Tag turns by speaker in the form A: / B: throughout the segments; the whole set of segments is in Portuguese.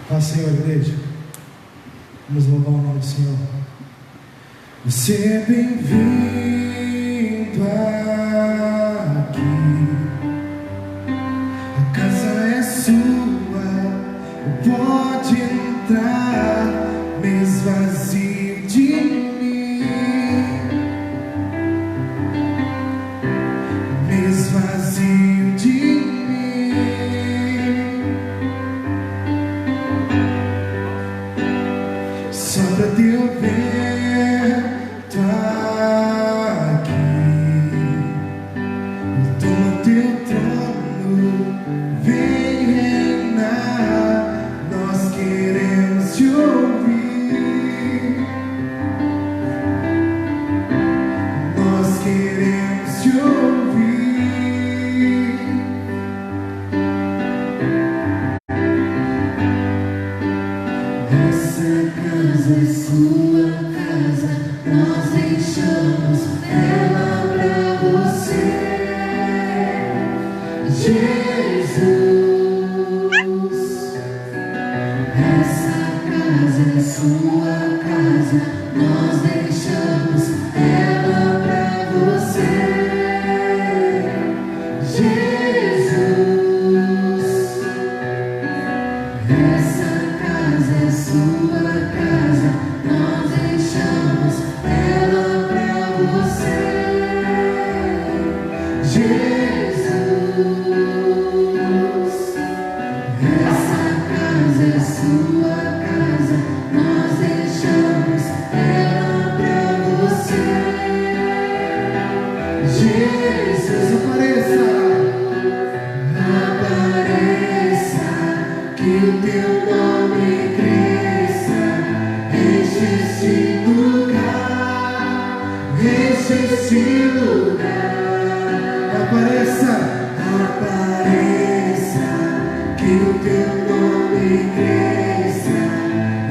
A: Paz, Senhor, igreja. Vamos louvar o nome do Senhor. Você é bem-vindo aqui. A casa é sua, pode entrar, mês vazio de mim, mês vazio de mim. Só pra teu vento aqui, toma teu trono, vem reinar. Nós queremos te ouvir, nós queremos te ouvir. Essa casa é sua casa, nós deixamos ela pra você, Jesus. Essa casa é sua casa, nós deixamos ela pra você, Jesus. Essa casa é sua casa, nós deixamos ela pra você, Jesus. Essa casa é sua casa, nós deixamos ela pra você, Jesus. Apareça, que o teu nome cresça, enche esse lugar, enche esse lugar. Apareça, que o teu nome cresça,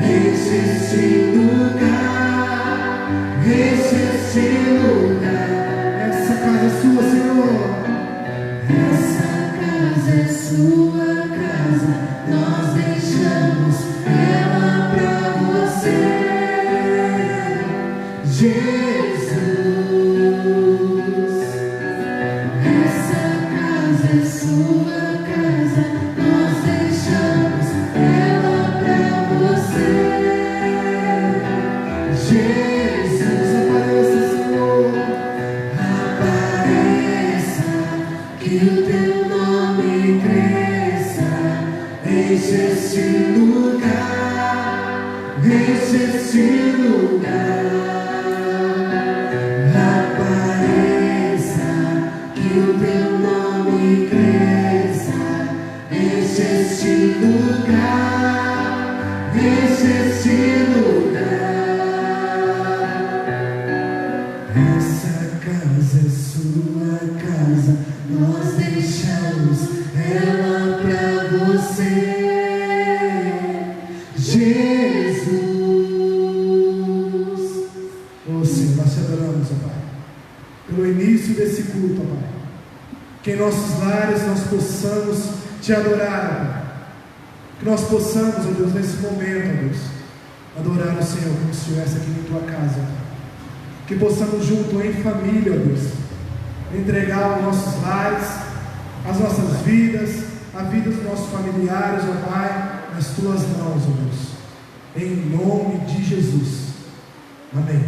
A: enche esse lugar, enche esse lugar. Essa casa é sua, Senhor. Essa casa é sua casa, nós deixamos ela pra você, Jesus. Essa casa é sua casa, nós deixamos ela pra você, Jesus. Apareça, Senhor. Apareça, que o teu nome cresça, enche esse lugar, enche esse lugar. Apareça, que o teu nome cresça, enche esse lugar, enche esse lugar. Essa casa é sua casa, nós deixamos ela pra você, Jesus. Oh Senhor, nós te adoramos, ó Pai, pelo início desse culto, ó Pai. Que em nossos lares nós possamos te adorar, ó Pai. Que nós possamos, ó Deus, nesse momento, ó Deus, adorar o Senhor como se estivesse aqui em tua casa, ó Pai. Que possamos junto em família, ó Deus, entregar os nossos lares, as nossas vidas, a vida dos nossos familiares, ó Pai, nas tuas mãos, ó Deus, em nome de Jesus, amém.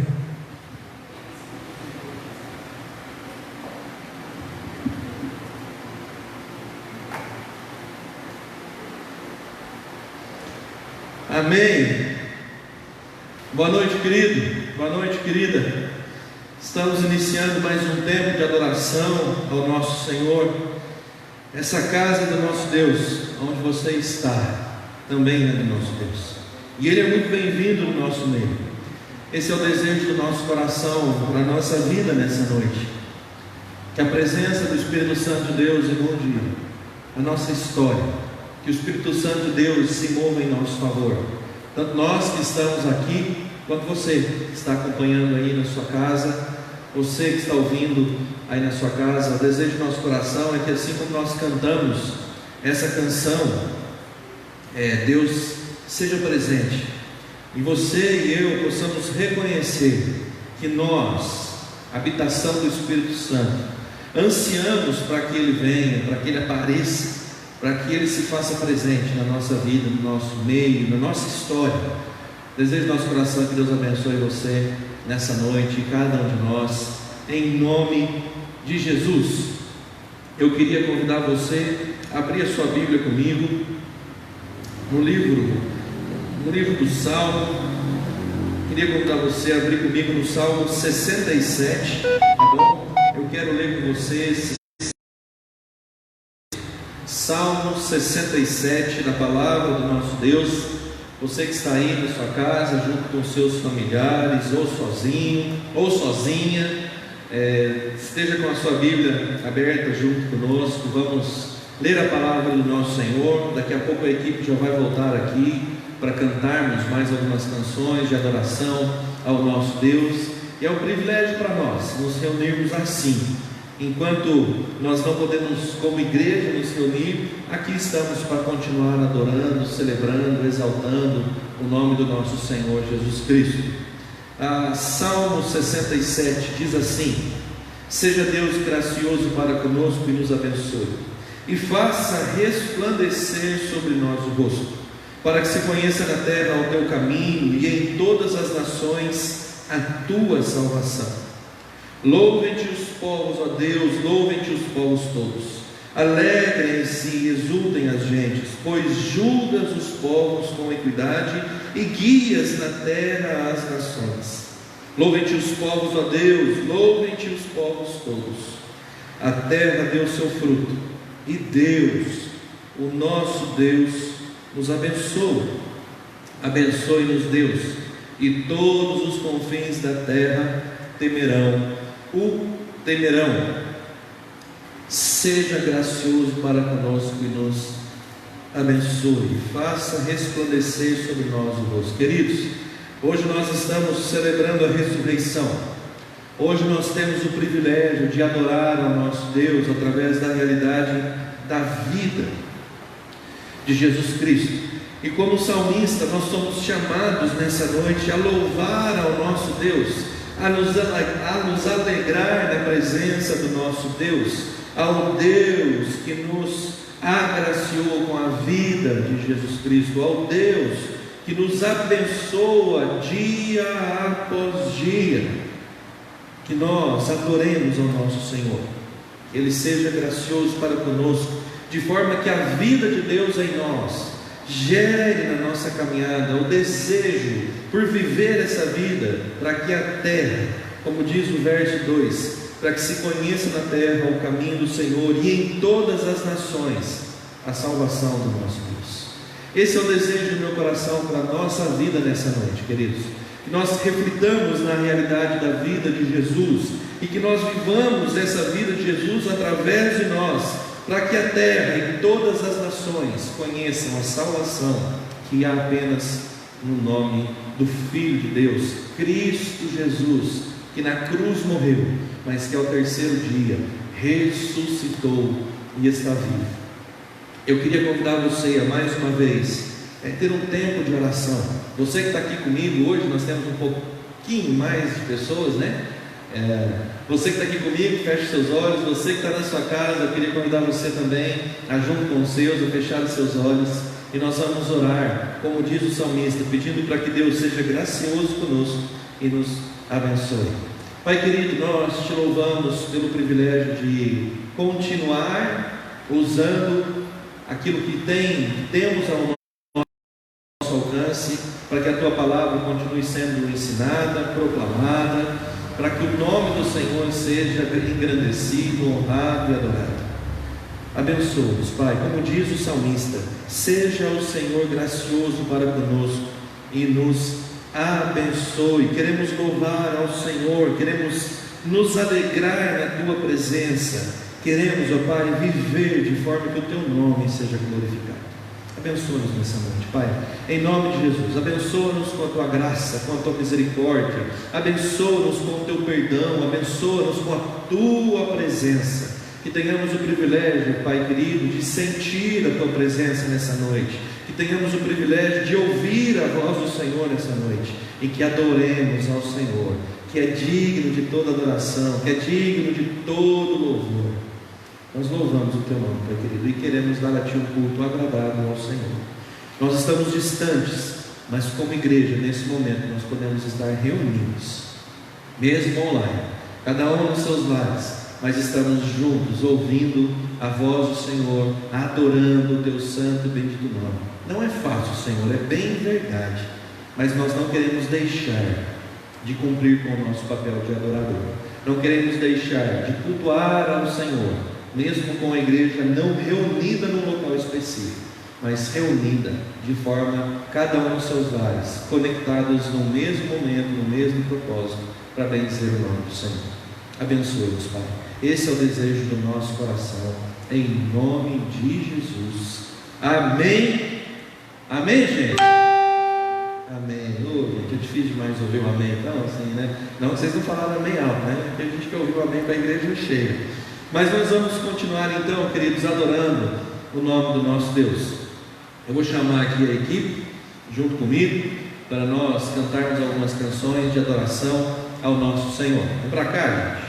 B: Amém. Boa noite, querido. Boa noite, querida. Estamos iniciando mais um tempo de adoração ao nosso Senhor. Essa casa é do nosso Deus, onde você está, também é do nosso Deus. E Ele é muito bem-vindo no nosso meio. Esse é o desejo do nosso coração, para a nossa vida nessa noite. Que a presença do Espírito Santo de Deus inunde a nossa história. Que o Espírito Santo de Deus se mova em nosso favor. Tanto nós que estamos aqui, quanto você que está acompanhando aí na sua casa, você que está ouvindo aí na sua casa. O desejo do nosso coração é que, assim como nós cantamos essa canção, Deus seja presente e você e eu possamos reconhecer que nós, habitação do Espírito Santo, ansiamos para que Ele venha, para que Ele apareça, para que Ele se faça presente na nossa vida, no nosso meio, na nossa história. Desejo no nosso coração que Deus abençoe você nessa noite e cada um de nós, em nome de Jesus. Eu queria convidar você a abrir a sua Bíblia comigo no livro do Salmo. Queria convidar você a abrir comigo no Salmo 67, tá bom? Eu quero ler com vocês Salmo 67, da palavra do nosso Deus. Você que está aí na sua casa, junto com seus familiares, ou sozinho, ou sozinha, esteja com a sua Bíblia aberta junto conosco. Vamos ler a palavra do nosso Senhor. Daqui a pouco a equipe já vai voltar aqui para cantarmos mais algumas canções de adoração ao nosso Deus. E é um privilégio para nós nos reunirmos assim. Enquanto nós não podemos, como igreja, nos reunir, aqui estamos para continuar adorando, celebrando, exaltando o nome do nosso Senhor Jesus Cristo. Salmo 67 diz assim: seja Deus gracioso para conosco e nos abençoe, e faça resplandecer sobre nós o rosto, para que se conheça na terra o teu caminho e em todas as nações a tua salvação. Louvem-te os povos, ó Deus, louvem-te os povos todos. Alegrem-se e exultem as gentes, pois julgas os povos com equidade e guias na terra as nações. Louvem-te os povos, ó Deus, louvem-te os povos todos. A terra deu seu fruto, e Deus, o nosso Deus, nos abençoa. Abençoe-nos, Deus, e todos os confins da terra temerão. Seja gracioso para conosco e nos abençoe, faça resplandecer sobre nós o rosto. Queridos, hoje nós estamos celebrando a ressurreição. Hoje nós temos o privilégio de adorar ao nosso Deus através da realidade da vida de Jesus Cristo. E como salmista, nós somos chamados nessa noite a louvar ao nosso Deus, a nos alegrar na presença do nosso Deus, ao Deus que nos agraciou com a vida de Jesus Cristo, ao Deus que nos abençoa dia após dia. Que nós adoremos ao nosso Senhor, que Ele seja gracioso para conosco, de forma que a vida de Deus em nós gere na nossa caminhada o desejo por viver essa vida, para que a terra, como diz o verso 2, para que se conheça na terra o caminho do Senhor e em todas as nações a salvação do nosso Deus. Esse é o desejo do meu coração para a nossa vida nessa noite, queridos. Que nós reflitamos na realidade da vida de Jesus e que nós vivamos essa vida de Jesus através de nós, para que a terra e todas as nações conheçam a salvação que há apenas no nome do Filho de Deus, Cristo Jesus, que na cruz morreu, mas que ao terceiro dia ressuscitou e está vivo. Eu queria convidar você a mais uma vez ter um tempo de oração. Você que está aqui comigo hoje, nós temos um pouquinho mais de pessoas, né? Você que está aqui comigo, feche seus olhos. Você que está na sua casa, eu queria convidar você também a, junto com os seus, a fechar os seus olhos, e nós vamos orar, como diz o salmista, pedindo para que Deus seja gracioso conosco e nos abençoe. Pai querido, nós te louvamos pelo privilégio de continuar usando aquilo que temos ao nosso alcance, para que a tua palavra continue sendo ensinada, proclamada, para que o nome do Senhor seja engrandecido, honrado e adorado. Abençoa-nos, Pai, como diz o salmista, seja o Senhor gracioso para conosco e nos abençoe. Queremos louvar ao Senhor, queremos nos alegrar na tua presença, queremos, ó Pai, viver de forma que o teu nome seja glorificado. Abençoa-nos nessa noite, Pai, em nome de Jesus. Abençoa-nos com a tua graça, com a tua misericórdia, abençoa-nos com o teu perdão, abençoa-nos com a tua presença. Que tenhamos o privilégio, Pai querido, de sentir a Tua presença nessa noite. Que tenhamos o privilégio de ouvir a voz do Senhor nessa noite. E que adoremos ao Senhor, que é digno de toda adoração, que é digno de todo louvor. Nós louvamos o Teu nome, Pai querido, e queremos dar a Ti um culto agradável ao Senhor. Nós estamos distantes, mas como igreja, nesse momento, nós podemos estar reunidos, mesmo online, cada um nos seus lares, mas estamos juntos, ouvindo a voz do Senhor, adorando o Teu santo e bendito nome. Não é fácil, Senhor, é bem verdade, mas nós não queremos deixar de cumprir com o nosso papel de adorador. Não queremos deixar de cultuar ao Senhor, mesmo com a igreja não reunida num local específico, mas reunida de forma, cada um nos seus lares, conectados no mesmo momento, no mesmo propósito, para bendizer o nome do Senhor. Abençoe-nos, Pai. Esse é o desejo do nosso coração, em nome de Jesus. Amém. Amém, gente? Amém. Gente, é difícil demais ouvir um amém, então, assim, né? Não que vocês não falaram amém alto, né? Tem gente que ouviu amém para a igreja cheia. Mas nós vamos continuar então, queridos, adorando o nome do nosso Deus. Eu vou chamar aqui a equipe, junto comigo, para nós cantarmos algumas canções de adoração ao nosso Senhor. Vem para cá, gente.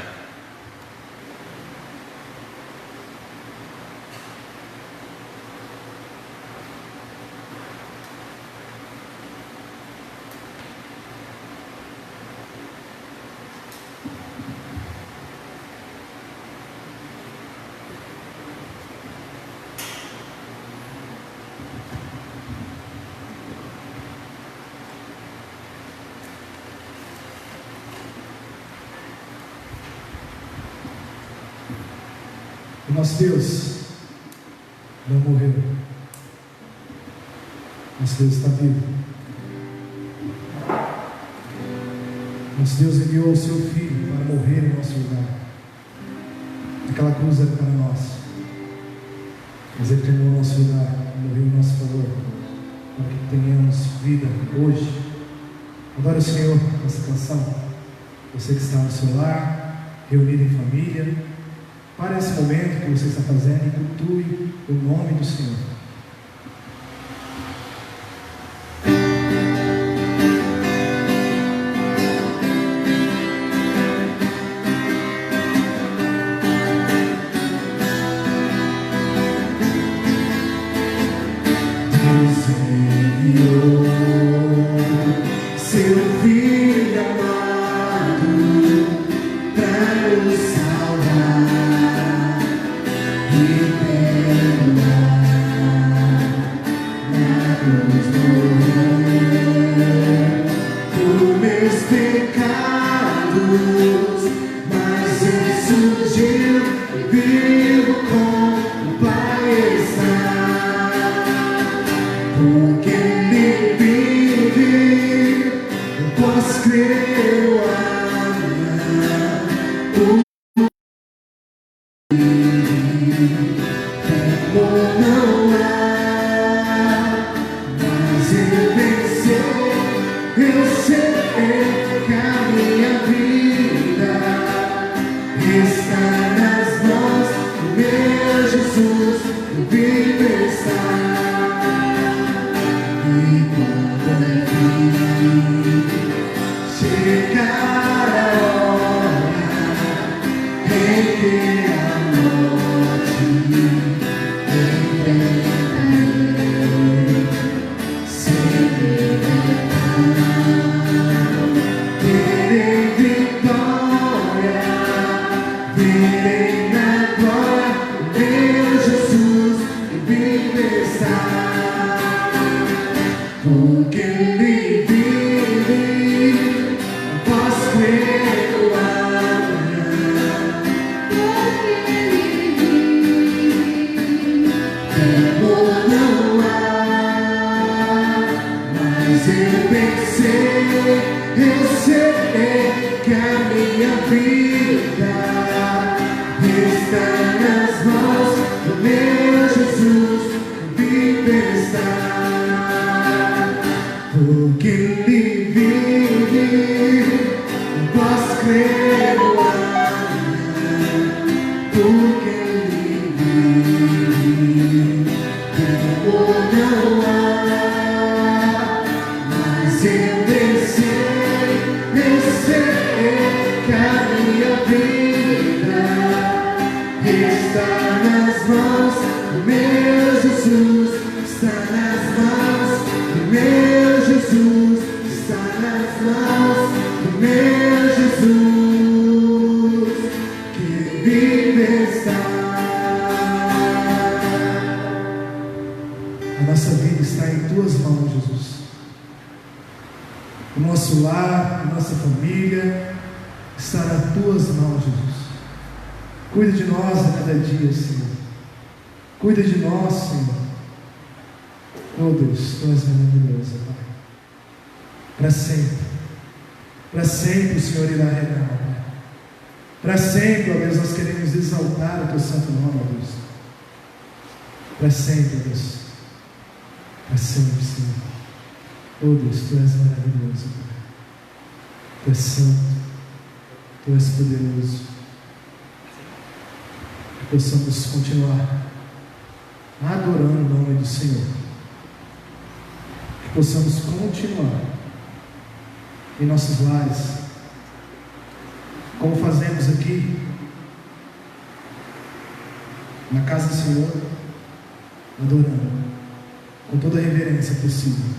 A: Nosso Deus não morreu. Nosso Deus está vivo. Nosso Deus enviou o seu Filho para morrer em nosso lugar. Aquela cruz era para nós, mas Ele tomou o nosso lugar, morreu em nosso favor, para que tenhamos vida hoje. Adore o Senhor com essa canção. Você que está no seu lar, reunido em família, para esse momento que você está fazendo e cultue o nome do Senhor. A nossa vida está em Tuas mãos, Jesus. O nosso lar, a nossa família está nas Tuas mãos, Jesus. Cuida de nós a cada dia, Senhor. Cuida de nós, Senhor. Oh Deus, Tu és maravilhoso, Pai. Para sempre o Senhor irá reinar, Pai. Para sempre, ó Deus, nós queremos exaltar o Teu santo nome, ó Deus. Para sempre, ó Deus. Para sempre, Senhor. Oh Deus, Tu és maravilhoso, Pai. Tu és santo. Tu és poderoso. Que possamos continuar adorando o nome do Senhor. Que possamos continuar em nossos lares, como fazemos aqui, na casa do Senhor, adorando, com toda a reverência possível.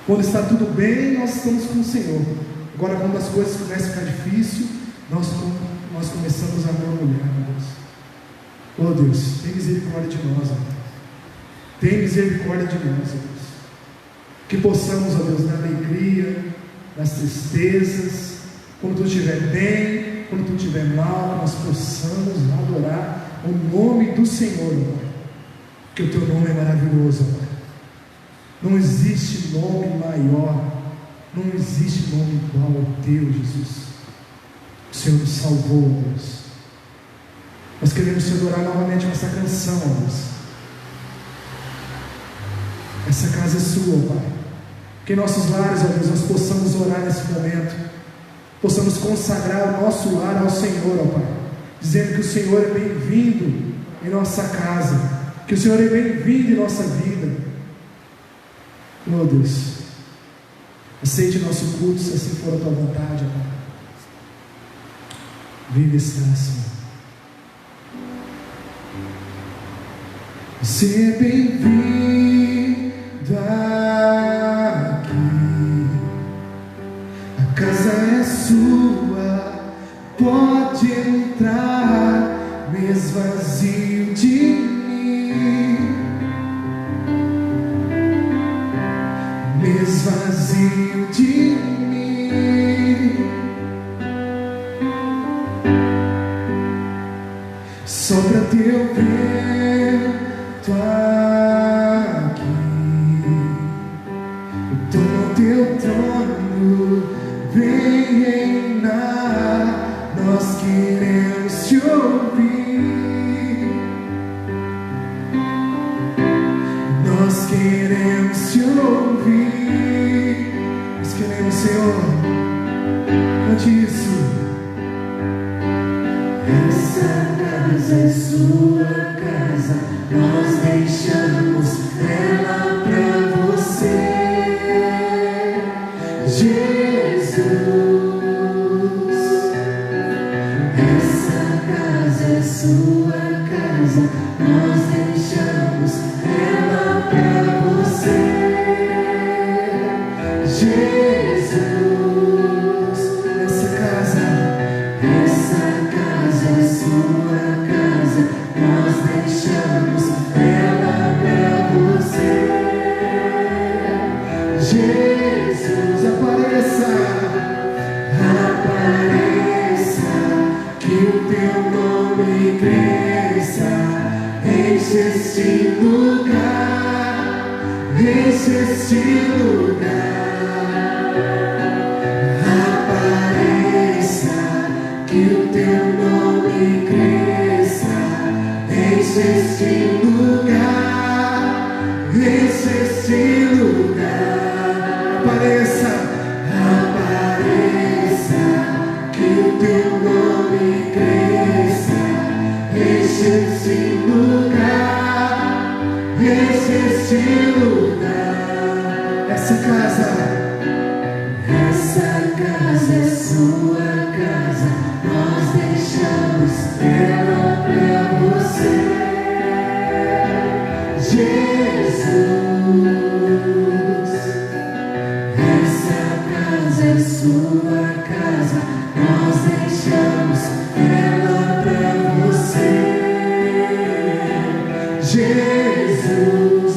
A: Quando está tudo bem, nós estamos com o Senhor. Agora, quando as coisas começam a ficar difíceis, nós começamos a murmurar, Deus. Oh Deus, tem misericórdia de nós, ó. Tem misericórdia de nós, ó Deus. Que possamos, ó Deus, na alegria, nas tristezas, quando tu estiver bem, quando tu estiver mal, nós possamos adorar o nome do Senhor, ó Pai. Que o teu nome é maravilhoso, ó Pai. Não existe nome maior, não existe nome igual ao teu, Jesus. O Senhor nos salvou, Deus. Nós queremos te adorar novamente com essa canção, Deus. Essa casa é sua, Pai. Que em nossos lares, ó Deus, nós possamos orar nesse momento, possamos consagrar o nosso lar ao Senhor, ó Pai, dizendo que o Senhor é bem-vindo em nossa casa, que o Senhor é bem-vindo em nossa vida. Oh Deus, aceite nosso culto, se assim for a tua vontade, Pai. Vive esse Senhor. Você é bem-vindo aqui. A casa é sua, pode entrar, mesmo vazio de mim. Vazio de mim, só Sopra teu vento aqui, toma o teu trono, vem reinar. Nós queremos te ouvir, nós queremos te ouvir, nós queremos, Senhor, cante isso. Essa casa é sua casa, nós deixamos ela pra você, Jesus. Essa casa é sua casa, nós deixamos ela pra você, Jesus. Essa casa é sua casa, nós deixamos ela pra você, Jesus. Apareça, que o teu nome cresça, enche este lugar, enche este lugar. Apareça, que o teu nome cresça, enche este lugar, enche este lugar. Apareça, que o teu nome cresça, enche este lugar, enche este lugar. Essa casa é sua casa, nós deixamos ela pra você, Jesus. Essa casa é sua casa, nós deixamos ela pra você, Jesus.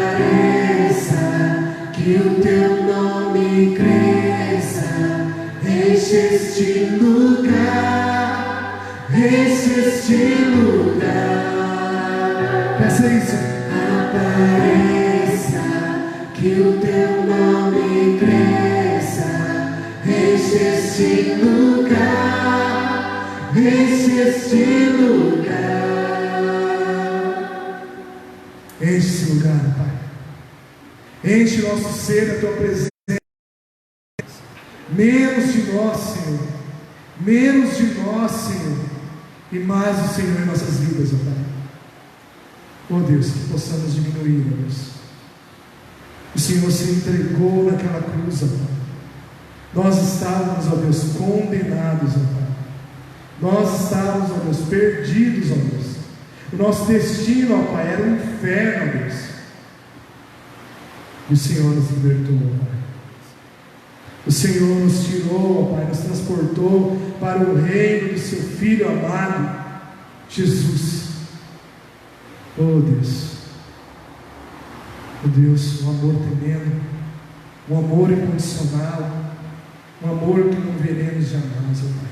A: Apareça, que o teu nome cresça, enche este lugar, enche este lugar. Peça isso. Apareça, que o teu nome cresça, enche este lugar, enche este lugar. Enche esse lugar, Pai. Enche nosso ser da tua presença. Menos de nós, Senhor. Menos de nós, Senhor. E mais do Senhor em nossas vidas, ó Pai. Oh Deus, que possamos diminuir, ó Deus. O Senhor se entregou naquela cruz, ó Pai. Nós estávamos, ó Deus, condenados, ó Pai. Nós estávamos, ó Deus, perdidos, ó Deus. O nosso destino, ó Pai, era o inferno, ó Deus. E o Senhor nos libertou, ó Pai. O Senhor nos tirou, ó Pai, nos transportou para o reino do seu Filho amado, Jesus. Oh Deus. Oh Deus, um amor tremendo, um amor incondicional, um amor que não veremos jamais, oh Pai.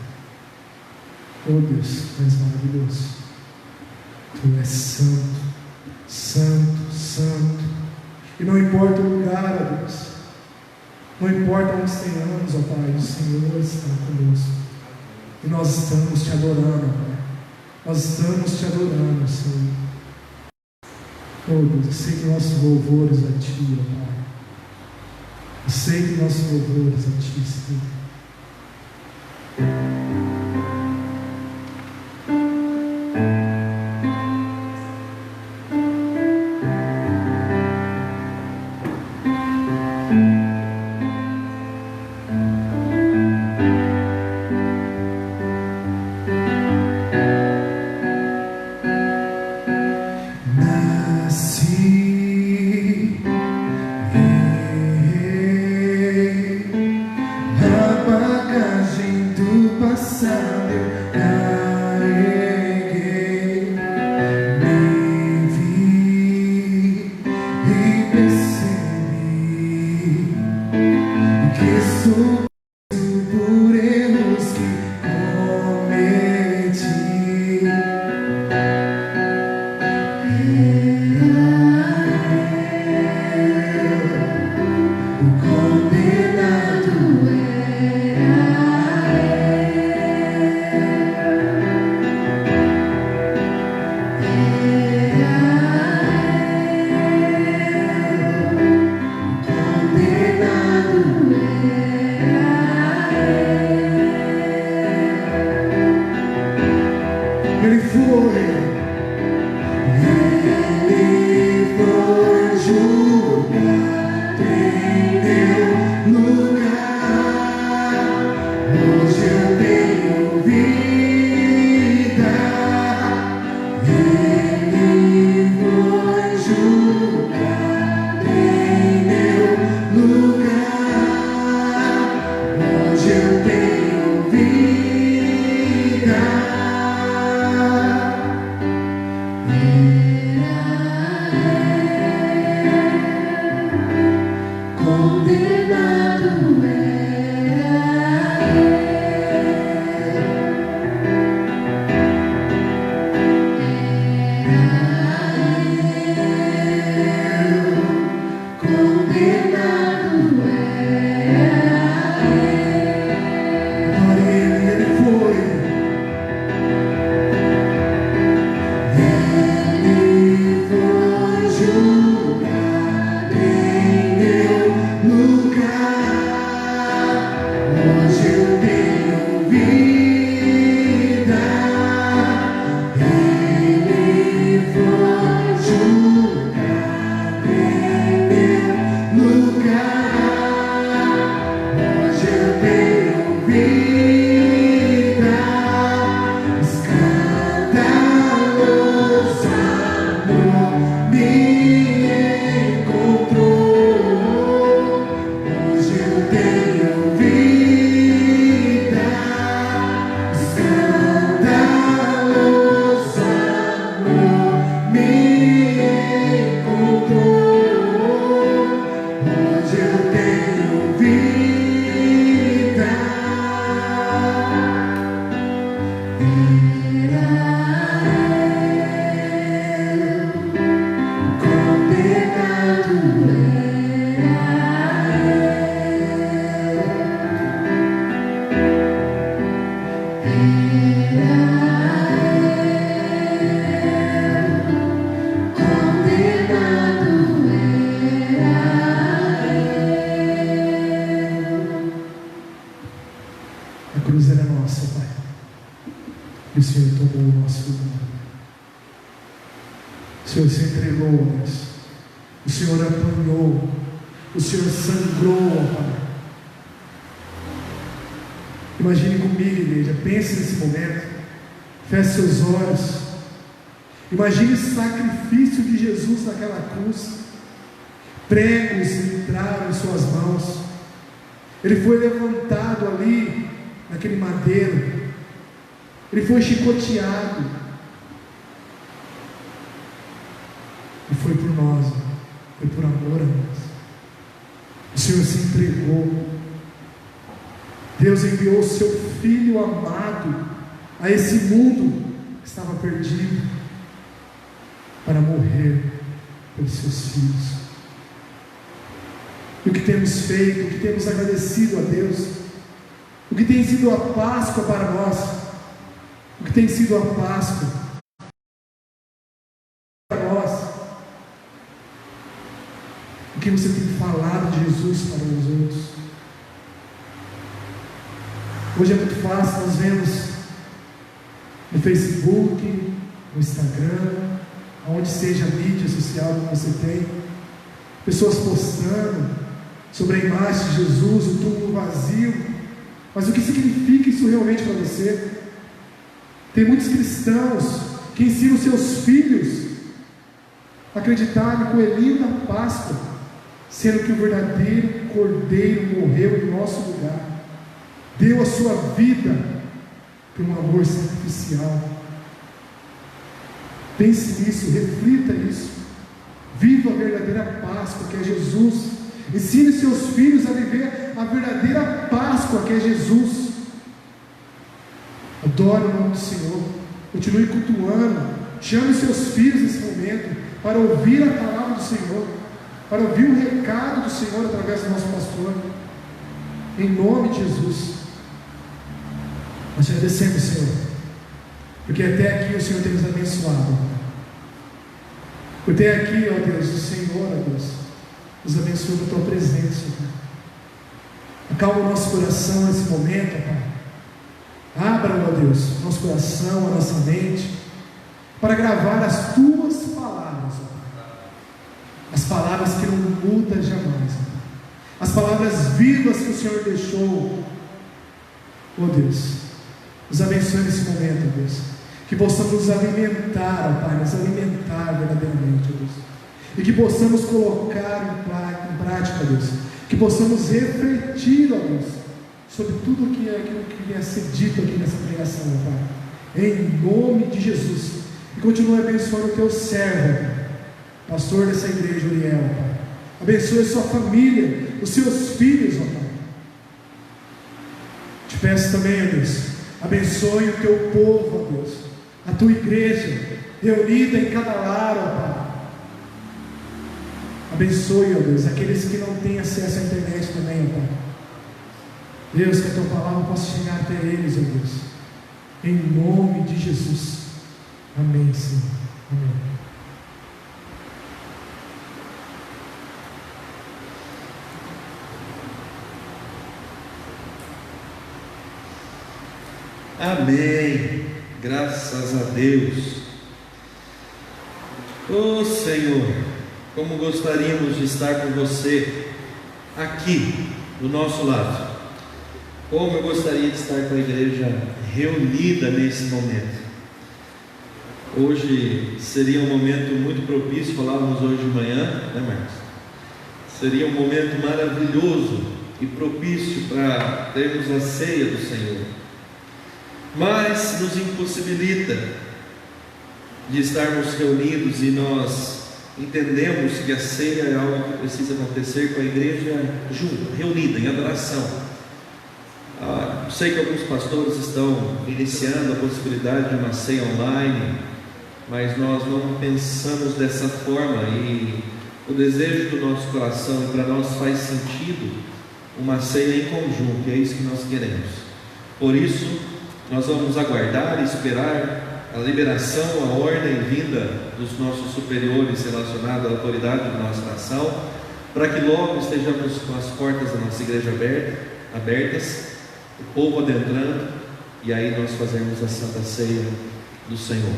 A: Oh Deus, tu és maravilhoso, tu és santo, santo, santo, e não importa o lugar, ó Deus, não importa onde estejamos, ó Pai, o Senhor está conosco, e nós estamos te adorando, ó Pai, nós estamos te adorando, Senhor. Oh Deus, aceite nossos louvores a Ti, ó Pai. Aceite nossos louvores a Ti, Senhor. Ele foi julgado em meu lugar. Hoje eu tenho vida. Ele foi julgado em meu lugar. Hoje eu tenho vida. Condenado E o Senhor tomou o nosso lugar. O Senhor se entregou, Deus. O Senhor apanhou. O Senhor sangrou, Pai. Imagine comigo, igreja. Pense nesse momento. Feche seus olhos. Imagine o sacrifício de Jesus naquela cruz. Pregos entraram em suas mãos. Ele foi levantado ali, naquele madeiro. Ele foi chicoteado. E foi por nós. Foi por amor a nós. O Senhor se entregou. Deus enviou o seu Filho amado a esse mundo que estava perdido, para morrer pelos seus filhos. E o que temos feito, o que temos agradecido a Deus, o que tem sido a Páscoa para nós, o que tem sido a Páscoa para nós, o que você tem falado de Jesus para os outros. Hoje é muito fácil, nós vemos no Facebook, no Instagram, onde seja a mídia social que você tem, pessoas postando sobre a imagem de Jesus, o túmulo vazio. Mas o que significa isso realmente para você? Tem muitos cristãos que ensinam seus filhos a acreditar no coelhinho da Páscoa, sendo que o verdadeiro Cordeiro morreu em nosso lugar, deu a sua vida por um amor sacrificial. Pense nisso, reflita nisso. Viva a verdadeira Páscoa, que é Jesus. Ensine seus filhos a viver a verdadeira Páscoa, que é Jesus. Adore o nome do Senhor. Continue cultuando. Chame seus filhos nesse momento para ouvir a palavra do Senhor, para ouvir o recado do Senhor através do nosso pastor. Em nome de Jesus. Nós te agradecemos, Senhor, porque até aqui o Senhor tem nos abençoado. Até aqui, ó Deus, o Senhor, ó Deus, nos abençoa com a tua presença, Pai. Acalma o nosso coração nesse momento, Pai. Abra, ó Deus, nosso coração, a nossa mente, para gravar as tuas palavras, ó Pai. As palavras que não mudam jamais, ó Pai. As palavras vivas que o Senhor deixou, ó Deus. Nos abençoe nesse momento, ó Deus. Que possamos nos alimentar, ó Pai, nos alimentar verdadeiramente, ó Deus. E que possamos colocar em prática, ó Deus. Que possamos refletir, ó Deus, sobre tudo aquilo que venha a ser dito aqui nessa pregação, ó Pai. Em nome de Jesus. E continue abençoando o teu servo, pastor dessa igreja, Uriel, ó Pai. Abençoe a sua família, os seus filhos, ó Pai. Te peço também, ó Deus, abençoe o teu povo, ó Deus, a tua igreja, reunida em cada lar, ó Pai. Abençoe, ó Deus, aqueles que não têm acesso à internet também, ó Pai. Deus, que a tua palavra possa chegar até eles, ó Deus. Em nome de Jesus. Amém, Senhor.
B: Amém. Amém. Graças a Deus. Oh Senhor, como gostaríamos de estar com você aqui do nosso lado. Como eu gostaria de estar com a igreja reunida nesse momento. Hoje seria um momento muito propício, falávamos hoje de manhã, né, Marcos? Seria um momento maravilhoso e propício para termos a ceia do Senhor. Mas nos impossibilita de estarmos reunidos, e nós entendemos que a ceia é algo que precisa acontecer com a igreja junta, reunida, em adoração. Sei que alguns pastores estão iniciando a possibilidade de uma ceia online, mas nós não pensamos dessa forma, e o desejo do nosso coração, e para nós faz sentido uma ceia em conjunto, e é isso que nós queremos. Por isso, nós vamos aguardar e esperar a liberação, a ordem vinda dos nossos superiores relacionada à autoridade da nossa nação, para que logo estejamos com as portas da nossa igreja abertas, o povo adentrando, e aí nós fazemos a Santa Ceia do Senhor.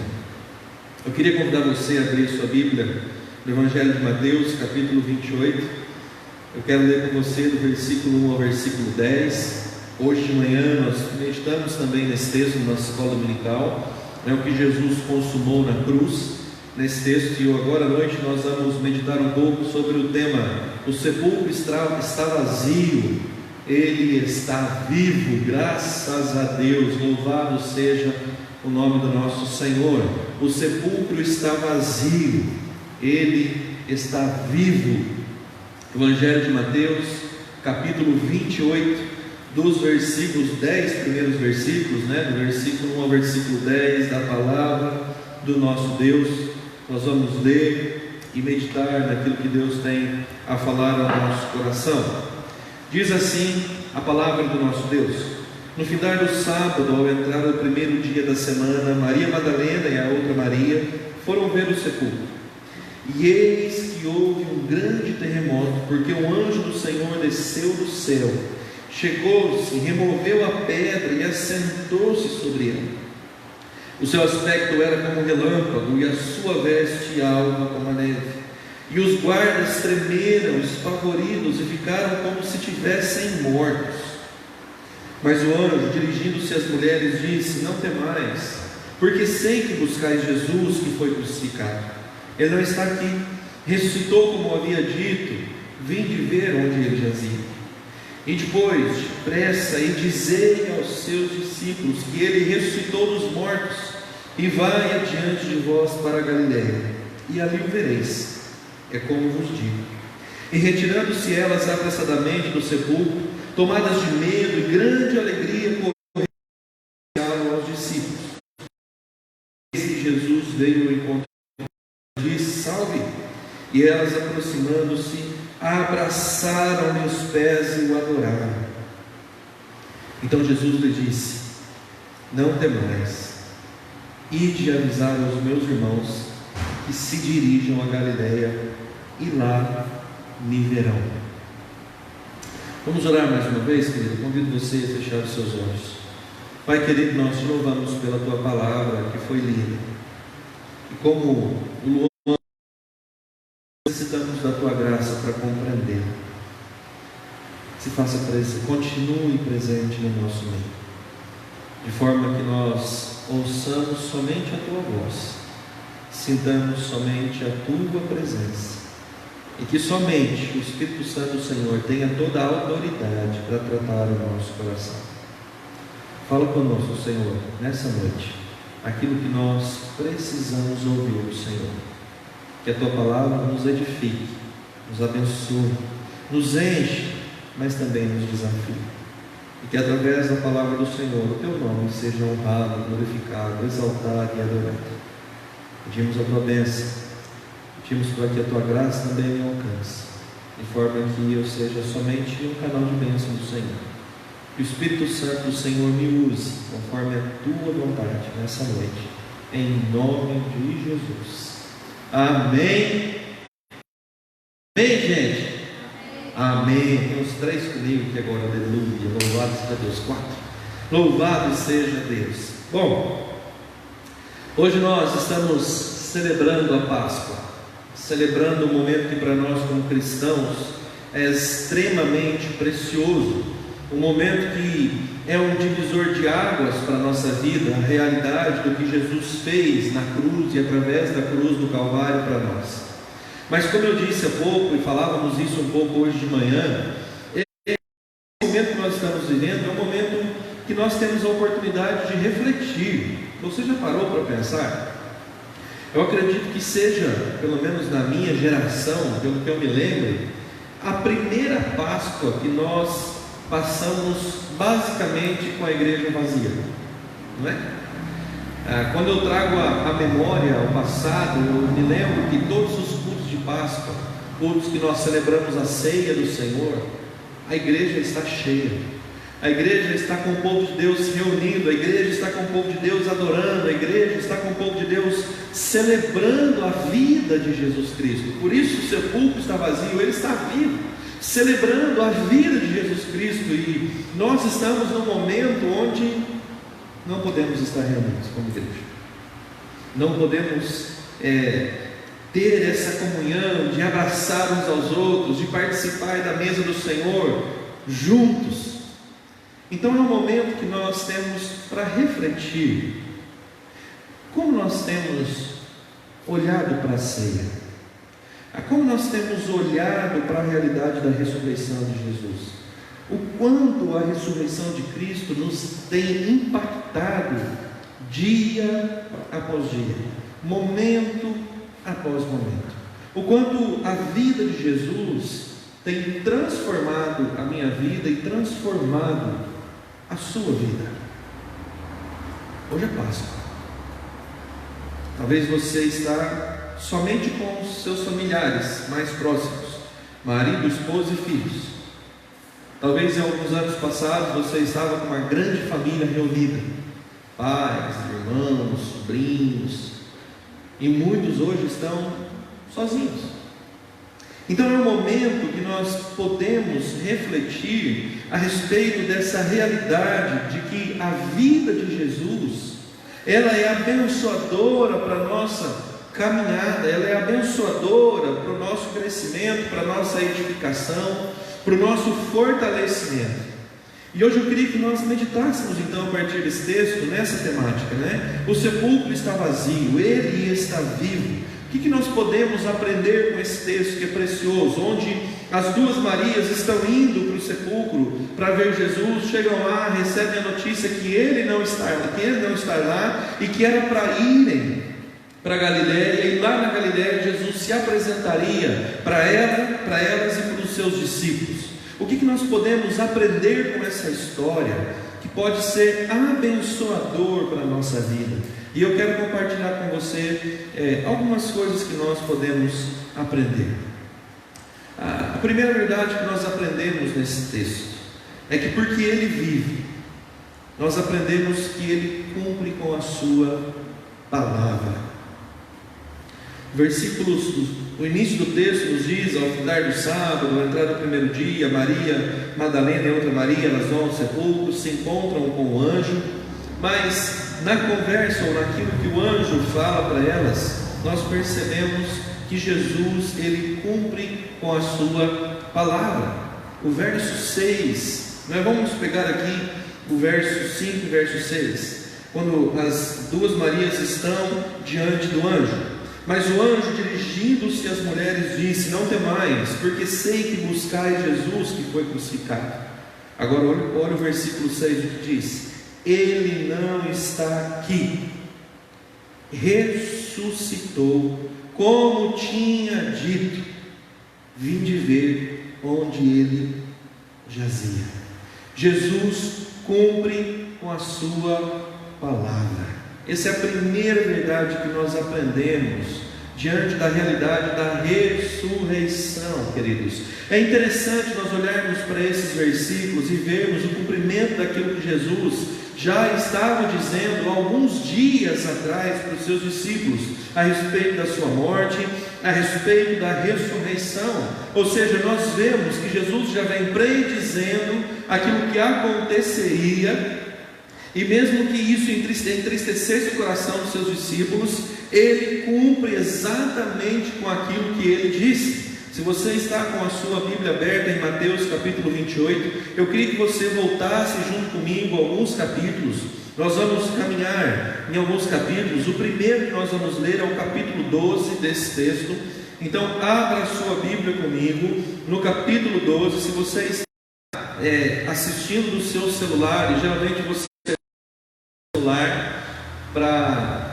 B: Eu queria convidar você a abrir sua Bíblia no Evangelho de Mateus, capítulo 28. Eu quero ler com você do versículo 1 ao versículo 10. Hoje de manhã nós meditamos também nesse texto na nossa escola dominical, o que Jesus consumou na cruz, nesse texto, e agora à noite nós vamos meditar um pouco sobre o tema: o sepulcro está vazio, ele está vivo, graças a Deus, louvado seja o nome do nosso Senhor. O sepulcro está vazio, ele está vivo. Evangelho de Mateus, capítulo 28, dos versículos 10, primeiros versículos, do versículo 1 ao versículo 10 da palavra do nosso Deus. Nós vamos ler e meditar naquilo que Deus tem a falar ao nosso coração. Diz assim a palavra do nosso Deus: no findar do sábado, ao entrar o primeiro dia da semana, Maria Madalena e a outra Maria foram ver o sepulcro. E eis que houve um grande terremoto, porque um anjo do Senhor desceu do céu, chegou-se, removeu a pedra e assentou-se sobre ela. O seu aspecto era como um relâmpago, e a sua veste alva como a neve. E os guardas tremeram, espavoridos, e ficaram como se tivessem mortos. Mas o anjo, dirigindo-se às mulheres, disse: não temais, porque sei que buscais Jesus, que foi crucificado. Ele não está aqui, ressuscitou como havia dito. Vinde ver onde ele jazia. E depois, depressa, e dizei aos seus discípulos que ele ressuscitou dos mortos, e vai adiante de vós para a Galiléia, e ali o vereis. É como vos digo. E retirando-se elas apressadamente do sepulcro, tomadas de medo e grande alegria, correram aos discípulos. Eis que Jesus veio ao encontro e disse: salve! E elas, aproximando-se, abraçaram-lhe os pés e o adoraram. Então Jesus lhe disse: não temais, ide avisar aos meus irmãos que se dirijam a Galiléia, e lá me verão. Vamos orar mais uma vez, querido. Convido você a fechar os seus olhos. Pai querido, nós te louvamos pela tua palavra que foi lida. E como o Luan, necessitamos da tua graça para compreender. Se faça presente, continue presente no nosso meio, de forma que nós ouçamos somente a tua voz, sintamos somente a tua presença, e que somente o Espírito Santo do Senhor tenha toda a autoridade para tratar o nosso coração. Fala conosco, Senhor, nessa noite, aquilo que nós precisamos ouvir do Senhor. Que a tua palavra nos edifique, nos abençoe, nos enche, mas também nos desafie. E que através da palavra do Senhor, o teu nome seja honrado, glorificado, exaltado e adorado. Pedimos a tua bênção, pedimos para que a tua graça também me alcance, de forma que eu seja somente um canal de bênção do Senhor. Que o Espírito Santo do Senhor me use conforme a tua vontade nessa noite, em nome de Jesus. Amém. Amém, gente? Amém. Tem uns 3 comigo que agora, aleluia. Louvado seja Deus. 4. Louvado seja Deus. Bom, hoje nós estamos celebrando a Páscoa, celebrando um momento que para nós como cristãos é extremamente precioso, um momento que é um divisor de águas para a nossa vida, a realidade do que Jesus fez na cruz e através da cruz do Calvário para nós. Mas como eu disse há pouco, e falávamos isso um pouco hoje de manhã, esse momento que nós estamos vivendo é um momento que nós temos a oportunidade de refletir. Você já parou para pensar? Eu acredito que seja, pelo menos na minha geração, pelo que eu me lembro, a primeira Páscoa que nós passamos basicamente com a igreja vazia, não é? Quando eu trago a memória ao passado, eu me lembro que todos os cultos de Páscoa, cultos que nós celebramos a ceia do Senhor, a igreja está cheia, a igreja está com o povo de Deus reunido, a igreja está com o povo de Deus adorando, a igreja está com o povo de Deus celebrando a vida de Jesus Cristo. Por isso o sepulcro está vazio, ele está vivo, celebrando a vida de Jesus Cristo. E nós estamos num momento onde não podemos estar reunidos como igreja, não podemos ter essa comunhão de abraçar uns aos outros, de participar da mesa do Senhor juntos. Então é um momento que nós temos para refletir como nós temos olhado para a ceia, como nós temos olhado para a realidade da ressurreição de Jesus, o quanto a ressurreição de Cristo nos tem impactado dia após dia, momento após momento, o quanto a vida de Jesus tem transformado a minha vida e transformado a sua vida. Hoje é Páscoa. Talvez você está somente com os seus familiares mais próximos, marido, esposa e filhos. Talvez em alguns anos passados você estava com uma grande família reunida, pais, irmãos, sobrinhos, e muitos hoje estão sozinhos. Então é um momento que nós podemos refletir a respeito dessa realidade de que a vida de Jesus, ela é abençoadora para a nossa caminhada, ela é abençoadora para o nosso crescimento, para a nossa edificação, para o nosso fortalecimento. E hoje eu queria que nós meditássemos então a partir desse texto, nessa temática, né? O sepulcro está vazio, ele está vivo. O que nós podemos aprender com esse texto que é precioso, onde as duas Marias estão indo para o sepulcro para ver Jesus, chegam lá, recebem a notícia que ele não está lá, e que era para irem para Galiléia, e lá na Galiléia Jesus se apresentaria para elas e para os seus discípulos. O que nós podemos aprender com essa história, que pode ser abençoador para a nossa vida? E eu quero compartilhar com você algumas coisas que nós podemos aprender. A primeira verdade que nós aprendemos nesse texto é que porque ele vive, nós aprendemos que ele cumpre com a sua palavra. O início do texto nos diz: ao findar do sábado, ao entrar do primeiro dia, Maria Madalena e outra Maria, elas vão ao sepulcro, se encontram com o anjo. Mas na conversa ou naquilo que o anjo fala para elas, nós percebemos que Jesus, ele cumpre com a sua palavra. O verso 6, nós vamos pegar aqui o verso 5 e verso 6, quando as duas Marias estão diante do anjo. Mas o anjo, dirigindo-se às mulheres, disse: não temais, porque sei que buscais Jesus que foi crucificado. Agora olha o versículo 6, o que diz: ele não está aqui, ressuscitou, como tinha dito, vinde ver onde ele jazia. Jesus cumpre com a sua palavra. Essa é a primeira verdade que nós aprendemos diante da realidade da ressurreição, queridos. É interessante nós olharmos para esses versículos e vermos o cumprimento daquilo que Jesus já estava dizendo alguns dias atrás para os seus discípulos, a respeito da sua morte, a respeito da ressurreição. Ou seja, nós vemos que Jesus já vem predizendo aquilo que aconteceria, e mesmo que isso entristecesse o coração dos seus discípulos, ele cumpre exatamente com aquilo que ele disse. Se você está com a sua Bíblia aberta em Mateus capítulo 28, eu queria que você voltasse junto comigo a alguns capítulos. Nós vamos caminhar em alguns capítulos. O primeiro que nós vamos ler é o capítulo 12 desse texto. Então abra a sua Bíblia comigo no capítulo 12. Se você está assistindo do seu celular, e geralmente você para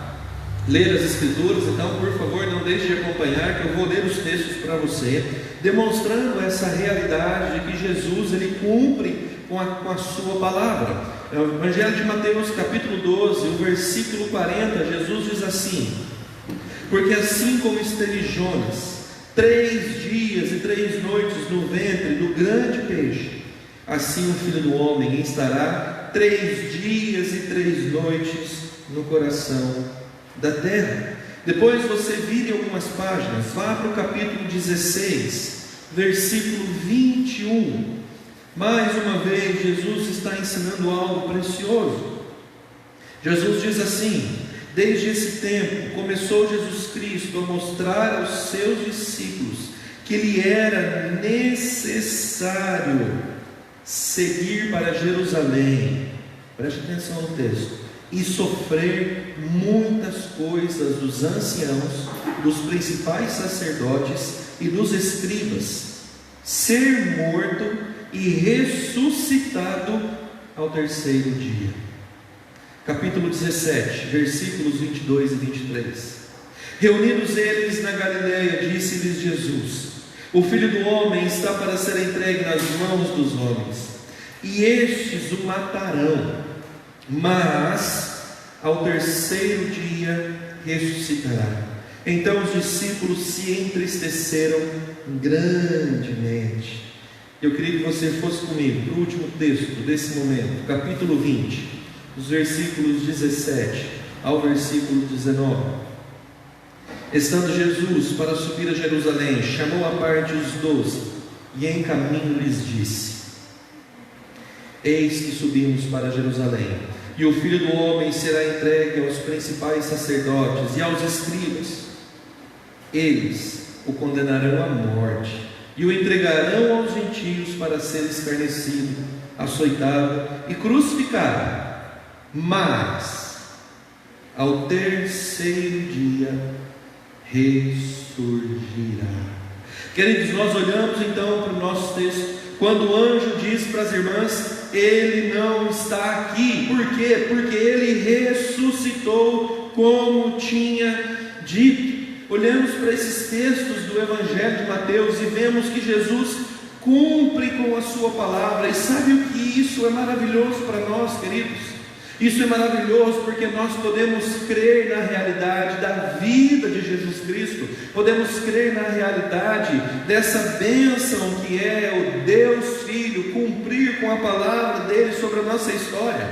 B: ler as escrituras, então por favor não deixe de acompanhar, que eu vou ler os textos para você, demonstrando essa realidade de que Jesus ele cumpre com a sua palavra. O Evangelho de Mateus capítulo 12, o versículo 40, Jesus diz assim: porque assim como esteve Jonas 3 dias e 3 noites no ventre do grande peixe, assim o Filho do Homem estará 3 dias e 3 noites no coração da terra. Depois você vire algumas páginas, vá para o capítulo 16, versículo 21. Mais uma vez, Jesus está ensinando algo precioso. Jesus diz assim: desde esse tempo começou Jesus Cristo a mostrar aos seus discípulos que lhe era necessário seguir para Jerusalém, preste atenção no texto, e sofrer muitas coisas dos anciãos, dos principais sacerdotes e dos escribas, ser morto e ressuscitado ao terceiro dia. Capítulo 17, versículos 22 e 23. Reunidos eles na Galileia, disse-lhes Jesus: o Filho do Homem está para ser entregue nas mãos dos homens, e estes o matarão, mas ao terceiro dia ressuscitará. Então os discípulos se entristeceram grandemente. Eu queria que você fosse comigo para o último texto desse momento, capítulo 20, os versículos 17 ao versículo 19. Estando Jesus para subir a Jerusalém, chamou à parte os 12, e em caminho lhes disse: eis que subimos para Jerusalém, e o Filho do Homem será entregue aos principais sacerdotes e aos escribas. Eles o condenarão à morte e o entregarão aos gentios para ser escarnecido, açoitado e crucificado. Mas ao terceiro dia ressurgirá. Queridos, nós olhamos então para o nosso texto, quando o anjo diz para as irmãs: ele não está aqui. Por quê? Porque ele ressuscitou como tinha dito. Olhamos para esses textos do Evangelho de Mateus e vemos que Jesus cumpre com a sua palavra. E sabe o que isso é maravilhoso para nós, queridos? Isso é maravilhoso porque nós podemos crer na realidade da vida de Jesus Cristo, podemos crer na realidade dessa bênção que é o Deus Filho cumprir com a palavra dele sobre a nossa história.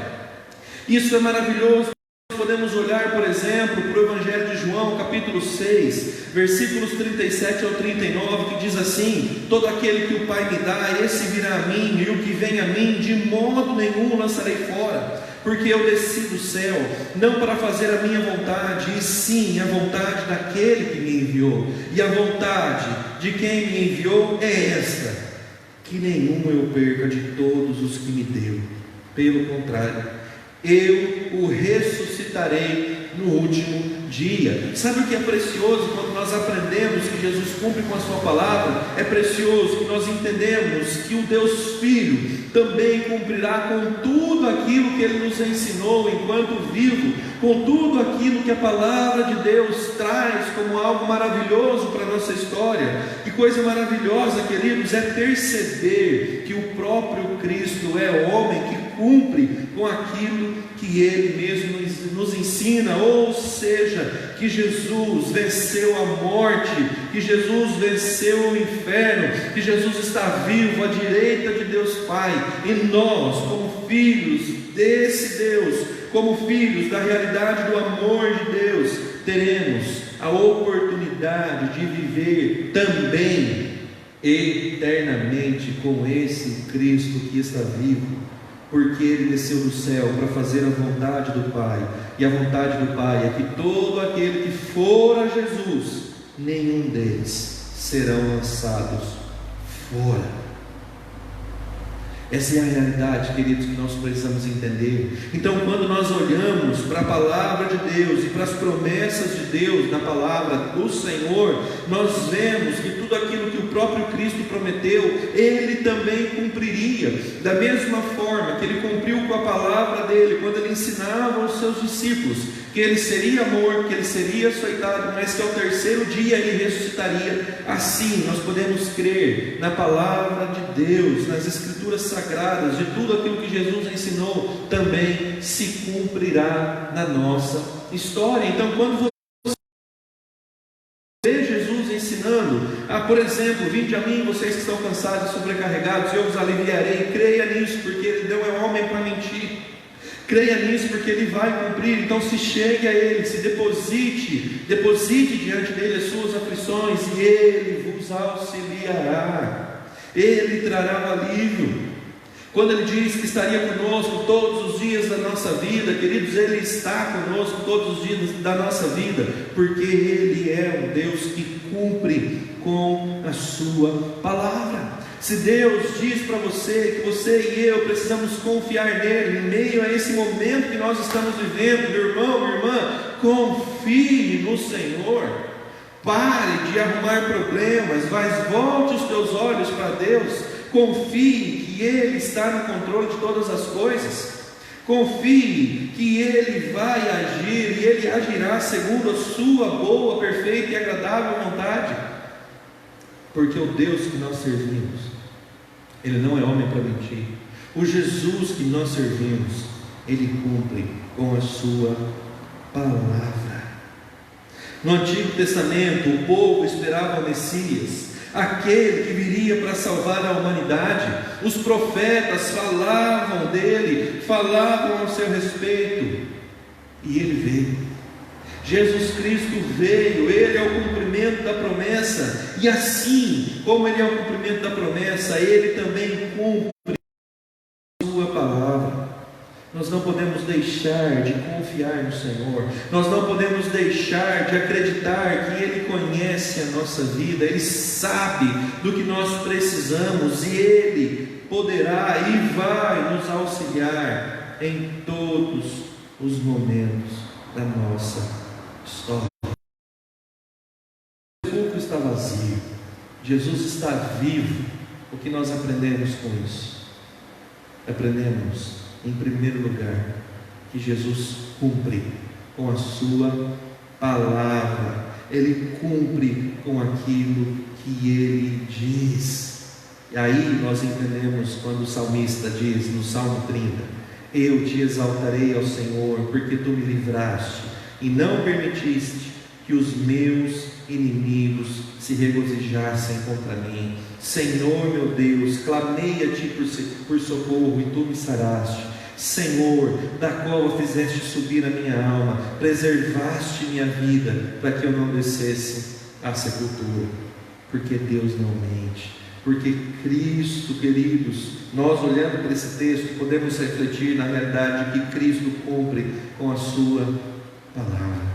B: Isso é maravilhoso. Podemos olhar, por exemplo, para o Evangelho de João, capítulo 6, versículos 37 ao 39, que diz assim: todo aquele que o Pai me dá, esse virá a mim, e o que vem a mim, de modo nenhum lançarei fora. porque eu desci do céu, não para fazer a minha vontade, e sim a vontade daquele que me enviou. E a vontade de quem me enviou é esta: que nenhum eu perca de todos os que me deu. Pelo contrário, eu o ressuscitarei no último dia. Sabe o que é precioso quando nós aprendemos que Jesus cumpre com a sua palavra? É precioso que nós entendemos que o Deus Filho também cumprirá com tudo aquilo que Ele nos ensinou enquanto vivo, com tudo aquilo que a palavra de Deus traz como algo maravilhoso para a nossa história. E coisa maravilhosa, queridos, é perceber que o próprio Cristo é homem que cumpre com aquilo que Ele mesmo nos ensina, ou seja, que Jesus venceu a morte, que Jesus venceu o inferno, que Jesus está vivo à direita de Deus Pai, e nós, como filhos desse Deus, como filhos da realidade do amor de Deus, teremos a oportunidade de viver também eternamente com esse Cristo que está vivo, porque Ele desceu do céu para fazer a vontade do Pai, e a vontade do Pai é que todo aquele que for a Jesus, nenhum deles serão lançados fora. Essa é a realidade, queridos, que nós precisamos entender. Então, quando nós olhamos para a palavra de Deus e para as promessas de Deus na palavra do Senhor, nós vemos que tudo aquilo que o próprio Cristo prometeu, Ele também cumpriria. Da mesma forma que Ele cumpriu com a palavra dEle, quando Ele ensinava aos seus discípulos que Ele seria morto, que Ele seria açoitado, mas que ao terceiro dia Ele ressuscitaria. Assim, nós podemos crer na palavra de Deus, nas Escrituras sagradas, de tudo aquilo que Jesus ensinou, também se cumprirá na nossa história. Então, quando você vê Jesus ensinando, por exemplo, vinde a mim, vocês que estão cansados e sobrecarregados, eu vos aliviarei, creia nisso, porque Ele não é homem para mentir. Creia nisso, porque Ele vai cumprir. Então se chegue a Ele, se deposite diante dEle as suas aflições, e Ele vos auxiliará, Ele trará o alívio. Quando Ele diz que estaria conosco todos os dias da nossa vida, queridos, Ele está conosco todos os dias da nossa vida, porque Ele é um Deus que cumpre com a sua palavra. Se Deus diz para você que você e eu precisamos confiar nele, em meio a esse momento que nós estamos vivendo, meu irmão, minha irmã, confie no Senhor. Pare de arrumar problemas, mas volte os teus olhos para Deus. Confie que Ele está no controle de todas as coisas. Confie que Ele vai agir, e Ele agirá segundo a sua boa, perfeita e agradável vontade. Porque o Deus que nós servimos, Ele não é homem para mentir. O Jesus que nós servimos, Ele cumpre com a sua palavra. No Antigo Testamento, o povo esperava o Messias, aquele que viria para salvar a humanidade. Os profetas falavam dele, falavam ao seu respeito, e Ele veio. Jesus Cristo veio, Ele é o cumprimento da promessa, e assim como Ele é o cumprimento da promessa, Ele também cumpre a sua palavra. Nós não podemos deixar de confiar no Senhor, nós não podemos deixar de acreditar que Ele conhece a nossa vida, Ele sabe do que nós precisamos, e Ele poderá e vai nos auxiliar em todos os momentos da nossa história. O sepulcro está vazio, Jesus está vivo. O que nós aprendemos com isso? Aprendemos, em primeiro lugar, que Jesus cumpre com a sua palavra. Ele cumpre com aquilo que Ele diz. E aí nós entendemos quando o salmista diz no Salmo 30: eu te exaltarei ao Senhor, porque tu me livraste e não permitiste que os meus inimigos se regozijassem contra mim. Senhor meu Deus, clamei a ti por socorro, e tu me saraste. Senhor, da cova fizeste subir a minha alma, preservaste minha vida, para que eu não descesse à sepultura. Porque Deus não mente, Porque Cristo, queridos, nós olhando para esse texto, podemos refletir na realidade que Cristo cumpre com a sua palavra.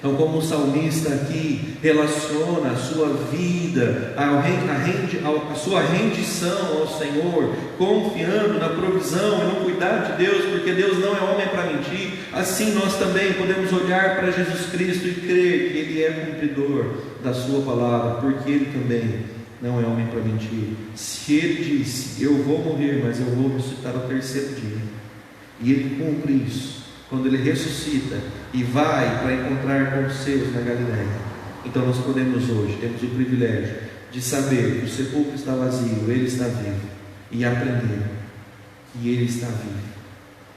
B: Então, como o salmista aqui relaciona a sua vida, a sua rendição ao Senhor, confiando na provisão e no cuidado de Deus, porque Deus não é homem para mentir, assim nós também podemos olhar para Jesus Cristo e crer que Ele é cumpridor da sua palavra, porque Ele também não é homem para mentir. Se Ele disse, eu vou morrer, mas eu vou ressuscitar ao terceiro dia, e Ele cumpre isso, quando Ele ressuscita e vai para encontrar com os seus na Galileia. Então nós podemos hoje, temos o privilégio de saber que o sepulcro está vazio, Ele está vivo, e aprender que Ele está vivo,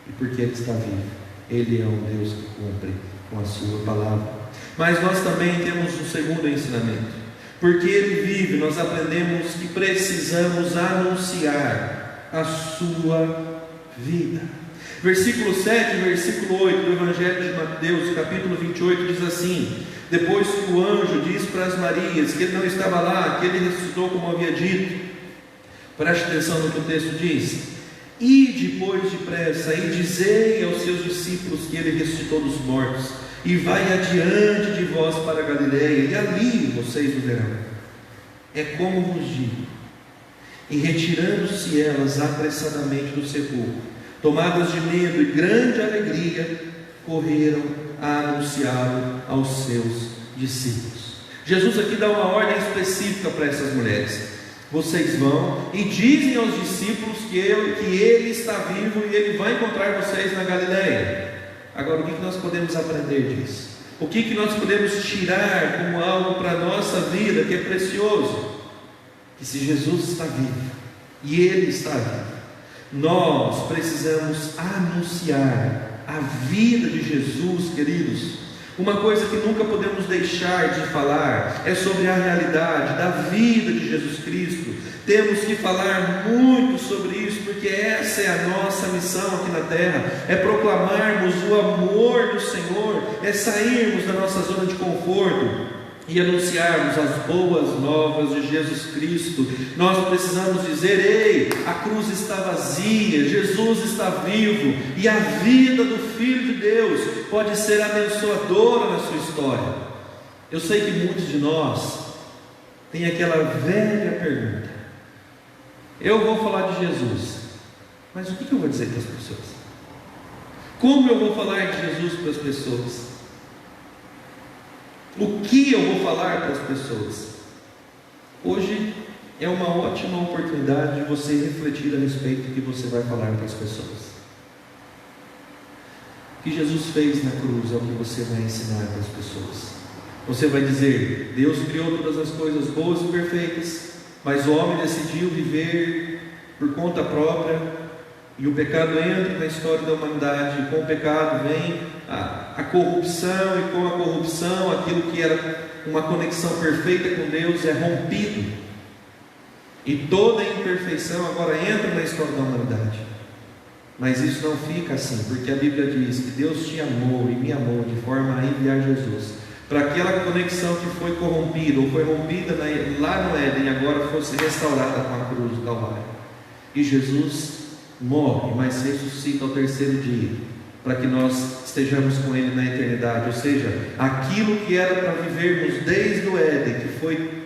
B: e porque Ele está vivo, Ele é um Deus que cumpre com a sua palavra. Mas nós também temos um segundo ensinamento. Porque Ele vive, nós aprendemos que precisamos anunciar a sua vida. Versículo 7 e versículo 8 do Evangelho de Mateus, capítulo 28, diz assim: depois que o anjo disse para as Marias que ele não estava lá, que ele ressuscitou como havia dito, preste atenção no que o texto diz: ide, pois, depressa, e dizei aos seus discípulos que ele ressuscitou dos mortos, e vai adiante de vós para a Galileia, e ali vocês o verão. É como vos digo. E retirando-se elas apressadamente do sepulcro, tomadas de medo e grande alegria, correram a anunciá-lo aos seus discípulos. Jesus aqui dá uma ordem específica para essas mulheres: vocês vão e dizem aos discípulos que ele está vivo e ele vai encontrar vocês na Galileia. Agora, o que nós podemos aprender disso? O que nós podemos tirar como algo para a nossa vida que é precioso? Que se Jesus está vivo e Ele está vivo, nós precisamos anunciar a vida de Jesus, queridos. Uma coisa que nunca podemos deixar de falar é sobre a realidade da vida de Jesus Cristo. Temos que falar muito sobre isso, porque essa é a nossa missão aqui na terra, é proclamarmos o amor do Senhor, é sairmos da nossa zona de conforto e anunciarmos as boas novas de Jesus Cristo. Nós precisamos dizer: ei, a cruz está vazia, Jesus está vivo, e a vida do Filho de Deus pode ser abençoadora na sua história. Eu sei que muitos de nós têm aquela velha pergunta: eu vou falar de Jesus, mas o que eu vou dizer para as pessoas? Como eu vou falar de Jesus para as pessoas? O que eu vou falar para as pessoas? Hoje é uma ótima oportunidade de você refletir a respeito do que você vai falar para as pessoas. O que Jesus fez na cruz é o que você vai ensinar para as pessoas. Você vai dizer: Deus criou todas as coisas boas e perfeitas, mas o homem decidiu viver por conta própria, e o pecado entra na história da humanidade, e com o pecado vem a corrupção, e com a corrupção aquilo que era uma conexão perfeita com Deus é rompido, e toda a imperfeição agora entra na história da humanidade. Mas isso não fica assim, porque a Bíblia diz que Deus te amou e me amou de forma a enviar Jesus, para aquela conexão que foi corrompida, ou foi rompida lá no Éden, agora fosse restaurada com a cruz do Calvário. E Jesus morre, mas ressuscita ao terceiro dia, para que nós estejamos com Ele na eternidade. Ou seja, aquilo que era para vivermos desde o Éden, que foi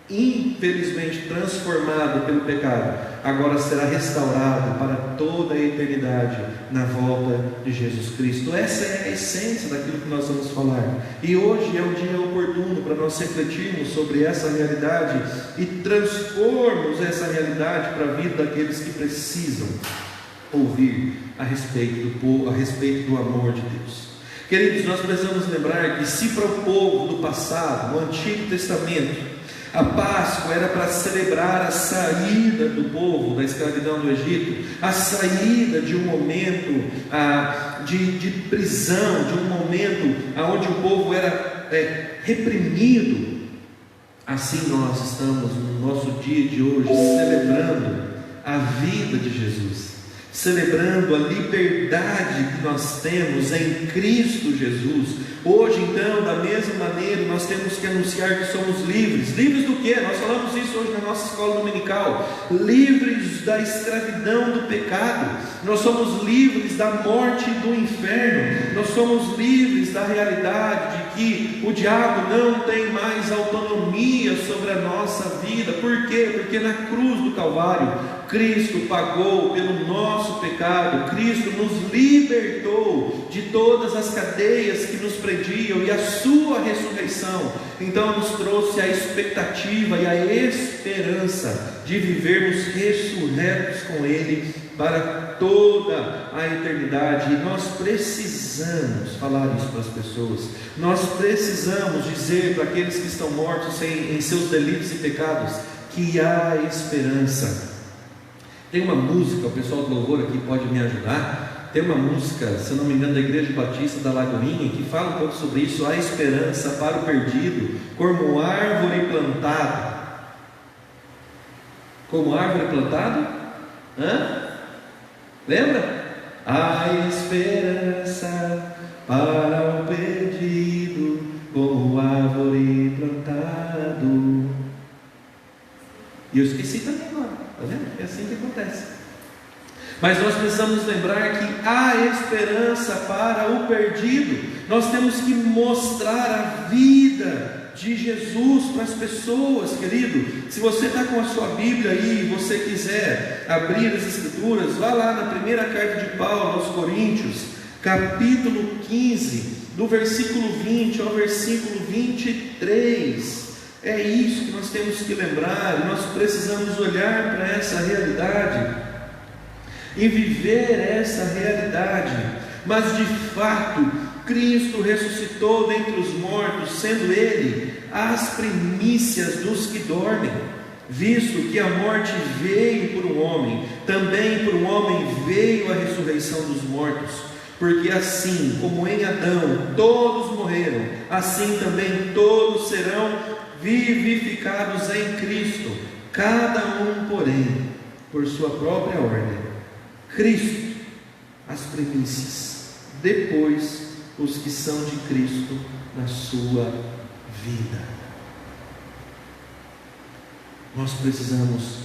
B: infelizmente transformado pelo pecado, agora será restaurado para toda a eternidade na volta de Jesus Cristo. Essa é a essência daquilo que nós vamos falar, e hoje é um dia oportuno para nós refletirmos sobre essa realidade e transpormos essa realidade para a vida daqueles que precisam ouvir a respeito do amor de Deus. Queridos, nós precisamos lembrar que se para o povo do passado, no Antigo Testamento, a Páscoa era para celebrar a saída do povo da escravidão do Egito, a saída de um momento de prisão, de um momento onde o povo era reprimido. Assim nós estamos no nosso dia de hoje celebrando a vida de Jesus, celebrando a liberdade que nós temos em Cristo Jesus. Hoje, então, da mesma mesma maneira, nós temos que anunciar que somos livres. Livres do quê? Nós falamos isso hoje na nossa escola dominical. Livres da escravidão do pecado. Nós somos livres da morte e do inferno. Nós somos livres da realidade de que o diabo não tem mais autonomia sobre a nossa vida. Por quê? Porque na cruz do Calvário, Cristo pagou pelo nosso pecado. Cristo nos libertou de todas as cadeias que nos prendiam, e a sua ressurreição então nos trouxe a expectativa e a esperança de vivermos ressurretos com Ele para toda a eternidade. E nós precisamos falar isso para as pessoas. Nós precisamos dizer para aqueles que estão mortos em seus delitos e pecados que há esperança. Tem uma música, o pessoal do louvor aqui pode me ajudar. Tem uma música, se eu não me engano, da Igreja Batista da Lagoinha, que fala um pouco sobre isso. Há esperança para o perdido, como árvore plantada. Como árvore plantada? Lembra? Há esperança para o perdido, como árvore plantado. E eu esqueci também agora, está vendo? É assim que acontece. Mas nós precisamos lembrar que há esperança para o perdido. Nós temos que mostrar a vida de Jesus para as pessoas, querido. Se você está com a sua Bíblia aí e você quiser abrir as Escrituras, vá lá na primeira carta de Paulo aos Coríntios, capítulo 15, do versículo 20 ao versículo 23. É isso que nós temos que lembrar. Nós precisamos olhar para essa realidade e viver essa realidade. Mas de fato, Cristo ressuscitou dentre os mortos, sendo Ele as primícias dos que dormem. Visto que a morte veio por um homem, também por um homem veio a ressurreição dos mortos. Porque assim como em Adão todos morreram, assim também todos serão vivificados em Cristo, cada um, porém, por sua própria ordem. Cristo, as primícias, depois os que são de Cristo na sua vida. Nós precisamos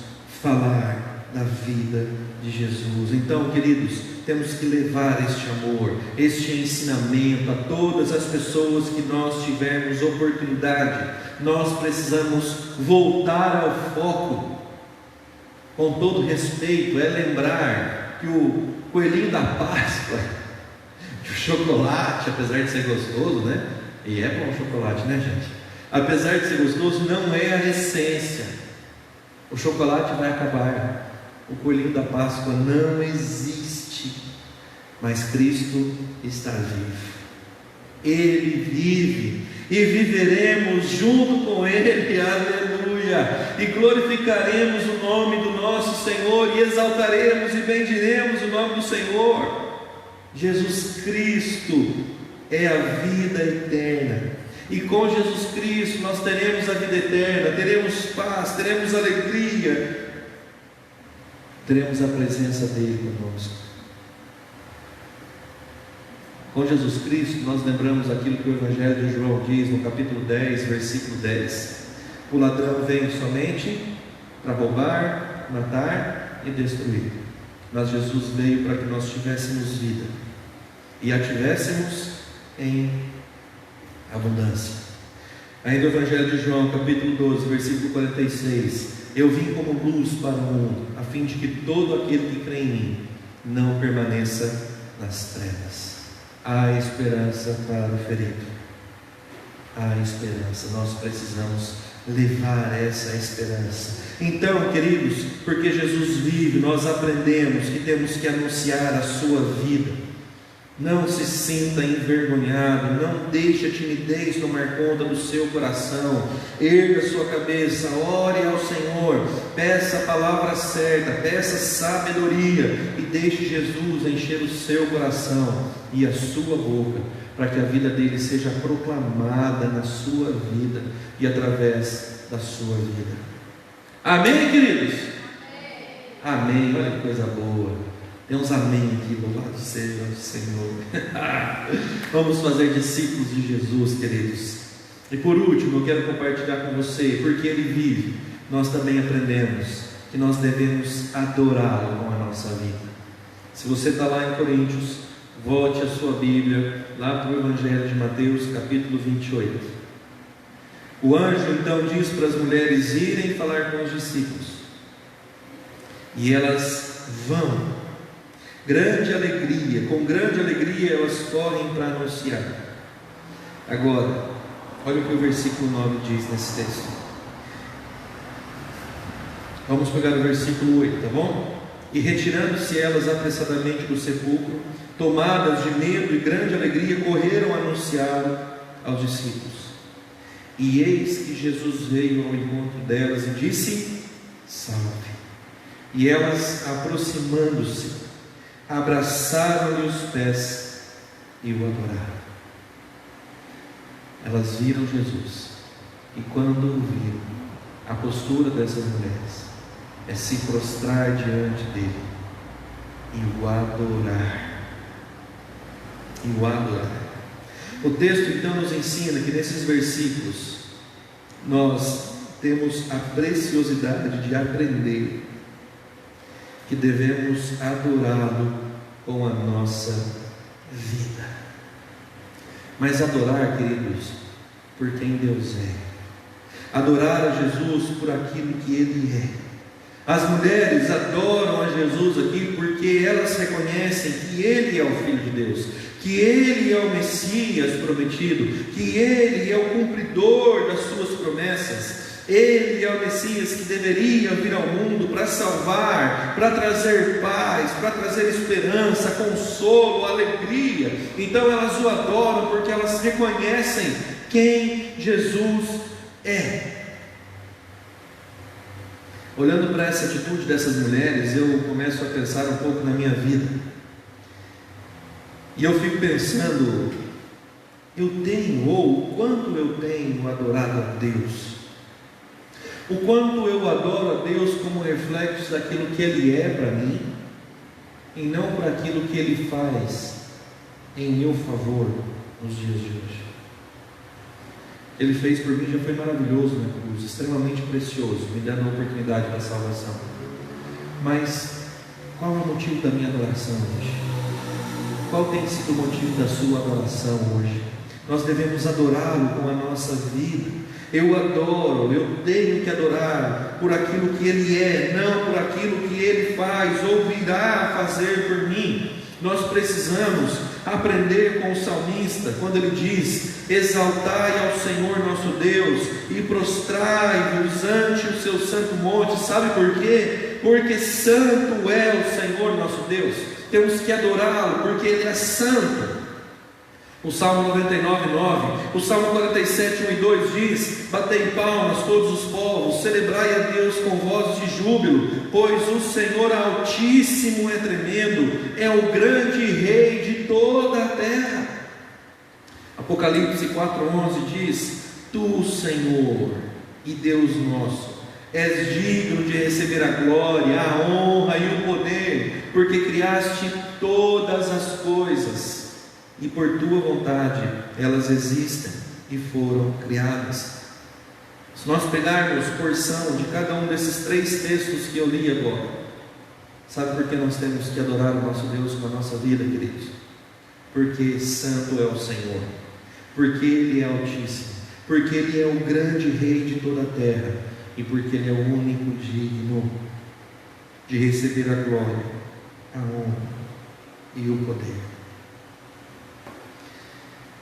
B: falar da vida de Jesus. Então, queridos, temos que levar este amor, este ensinamento a todas as pessoas que nós tivermos oportunidade. Nós precisamos voltar ao foco. Com todo respeito, é lembrar que o coelhinho da Páscoa, que o chocolate, apesar de ser gostoso, né? E é bom o chocolate, né, gente? Apesar de ser gostoso, não é a essência. O chocolate vai acabar. O coelhinho da Páscoa não existe. Mas Cristo está vivo. Ele vive. E viveremos junto com Ele. Aleluia. E glorificaremos o nome do nosso Senhor, e exaltaremos e bendiremos o nome do Senhor. Jesus Cristo é a vida eterna, e com Jesus Cristo nós teremos a vida eterna, teremos paz, teremos alegria, teremos a presença dEle conosco. Com Jesus Cristo nós lembramos aquilo que o Evangelho de João diz no capítulo 10, versículo 10: o ladrão vem somente para roubar, matar e destruir. Mas Jesus veio para que nós tivéssemos vida, e a tivéssemos em abundância. Ainda o Evangelho de João, capítulo 12, versículo 46: eu vim como luz para o mundo, a fim de que todo aquele que crê em mim não permaneça nas trevas. Há esperança para o ferido. Há esperança. Nós precisamos levar essa esperança. Então, queridos, porque Jesus vive, nós aprendemos que temos que anunciar a sua vida. Não se sinta envergonhado, não deixe a timidez tomar conta do seu coração. Erga sua cabeça, ore ao Senhor, peça a palavra certa, peça sabedoria, e deixe Jesus encher o seu coração e a sua boca, para que a vida dele seja proclamada na sua vida e através da sua vida. Amém, queridos? Amém. Olha que coisa boa. Tem uns amém aqui, louvado seja o Senhor. Vamos fazer discípulos de Jesus, queridos. E por último, eu quero compartilhar com você, porque Ele vive, nós também aprendemos que nós devemos adorá-lo com a nossa vida. Se você está lá em Coríntios, volte a sua Bíblia, lá para o Evangelho de Mateus, capítulo 28. O anjo então diz para as mulheres irem falar com os discípulos, e elas vão, grande alegria, com grande alegria elas correm para anunciar. Agora, olha o que o versículo 9 diz nesse texto. Vamos pegar o versículo 8, tá bom? E retirando-se elas apressadamente do sepulcro, tomadas de medo e grande alegria, correram a anunciá-lo aos discípulos. E eis que Jesus veio ao encontro delas e disse: salve. E elas, aproximando-se, abraçaram-lhe os pés e o adoraram. Elas viram Jesus, e quando o viram, a postura dessas mulheres é se prostrar diante dele e o adorar. E o adorar. O texto então nos ensina que nesses versículos nós temos a preciosidade de aprender que devemos adorá-lo com a nossa vida. Mas adorar, queridos, por quem Deus é. Adorar a Jesus por aquilo que Ele é. As mulheres adoram a Jesus aqui porque elas reconhecem que Ele é o Filho de Deus, que Ele é o Messias prometido, que Ele é o cumpridor das suas promessas. Ele é o Messias que deveria vir ao mundo para salvar, para trazer paz, para trazer esperança, consolo, alegria. Então elas o adoram porque elas reconhecem quem Jesus é. Olhando para essa atitude dessas mulheres, eu começo a pensar um pouco na minha vida. E eu fico pensando, eu tenho, ou o quanto eu tenho adorado a Deus? O quanto eu adoro a Deus como reflexo daquilo que Ele é para mim, e não para aquilo que Ele faz em meu favor nos dias de hoje. Ele fez por mim, já foi maravilhoso na cruz, extremamente precioso, me dando a oportunidade da salvação. Mas qual é o motivo da minha adoração hoje? Qual tem sido o motivo da sua adoração hoje? Nós devemos adorá-lo com a nossa vida. Eu adoro, eu tenho que adorar por aquilo que Ele é, não por aquilo que Ele faz ou virá a fazer por mim. Nós precisamos aprender com o salmista, quando ele diz: exaltai ao Senhor nosso Deus e prostrai-vos ante o seu santo monte. Sabe por quê? Porque santo é o Senhor nosso Deus. Temos que adorá-lo porque Ele é santo. O Salmo 99, 9, o Salmo 47, 1 e 2 diz: batei palmas todos os povos, celebrai a Deus com vozes de júbilo, pois o Senhor Altíssimo é tremendo, é o grande Rei de toda a terra. Apocalipse 4:11 diz: tu, Senhor e Deus nosso, és digno de receber a glória, a honra e o poder, porque criaste todas as coisas, e por tua vontade elas existem e foram criadas. Se nós pegarmos porção de cada um desses três textos que eu li agora, sabe por que nós temos que adorar o nosso Deus com a nossa vida, queridos? Porque santo é o Senhor, porque Ele é altíssimo, porque Ele é o grande Rei de toda a terra, e porque Ele é o único digno de receber a glória, a honra e o poder.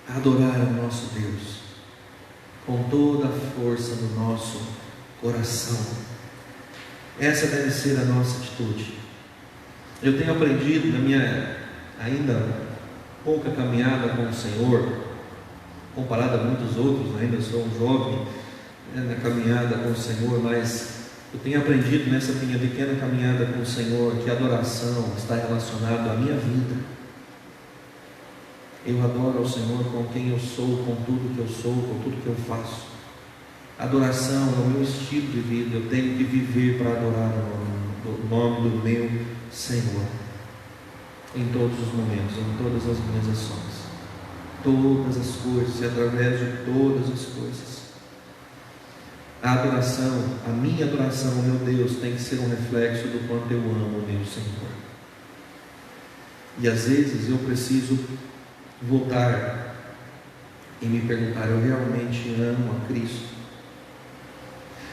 B: Adorar o nosso Deus com toda a força do nosso coração. Essa deve ser a nossa atitude. Eu tenho aprendido na minha ainda pouca caminhada com o Senhor, comparado a muitos outros, ainda sou um jovem na caminhada com o Senhor, mas eu tenho aprendido nessa minha pequena caminhada com o Senhor que a adoração está relacionada à minha vida. Eu adoro ao Senhor com quem eu sou, com tudo que eu sou, com tudo que eu faço. Adoração é o meu estilo de vida. Eu tenho que viver para adorar o nome do meu Senhor, em todos os momentos, em todas as minhas ações. todas as coisas e através de todas as coisas. A adoração, a minha adoração, meu Deus, tem que ser um reflexo do quanto eu amo o meu Senhor. E às vezes eu preciso voltar e me perguntar: eu realmente amo a Cristo?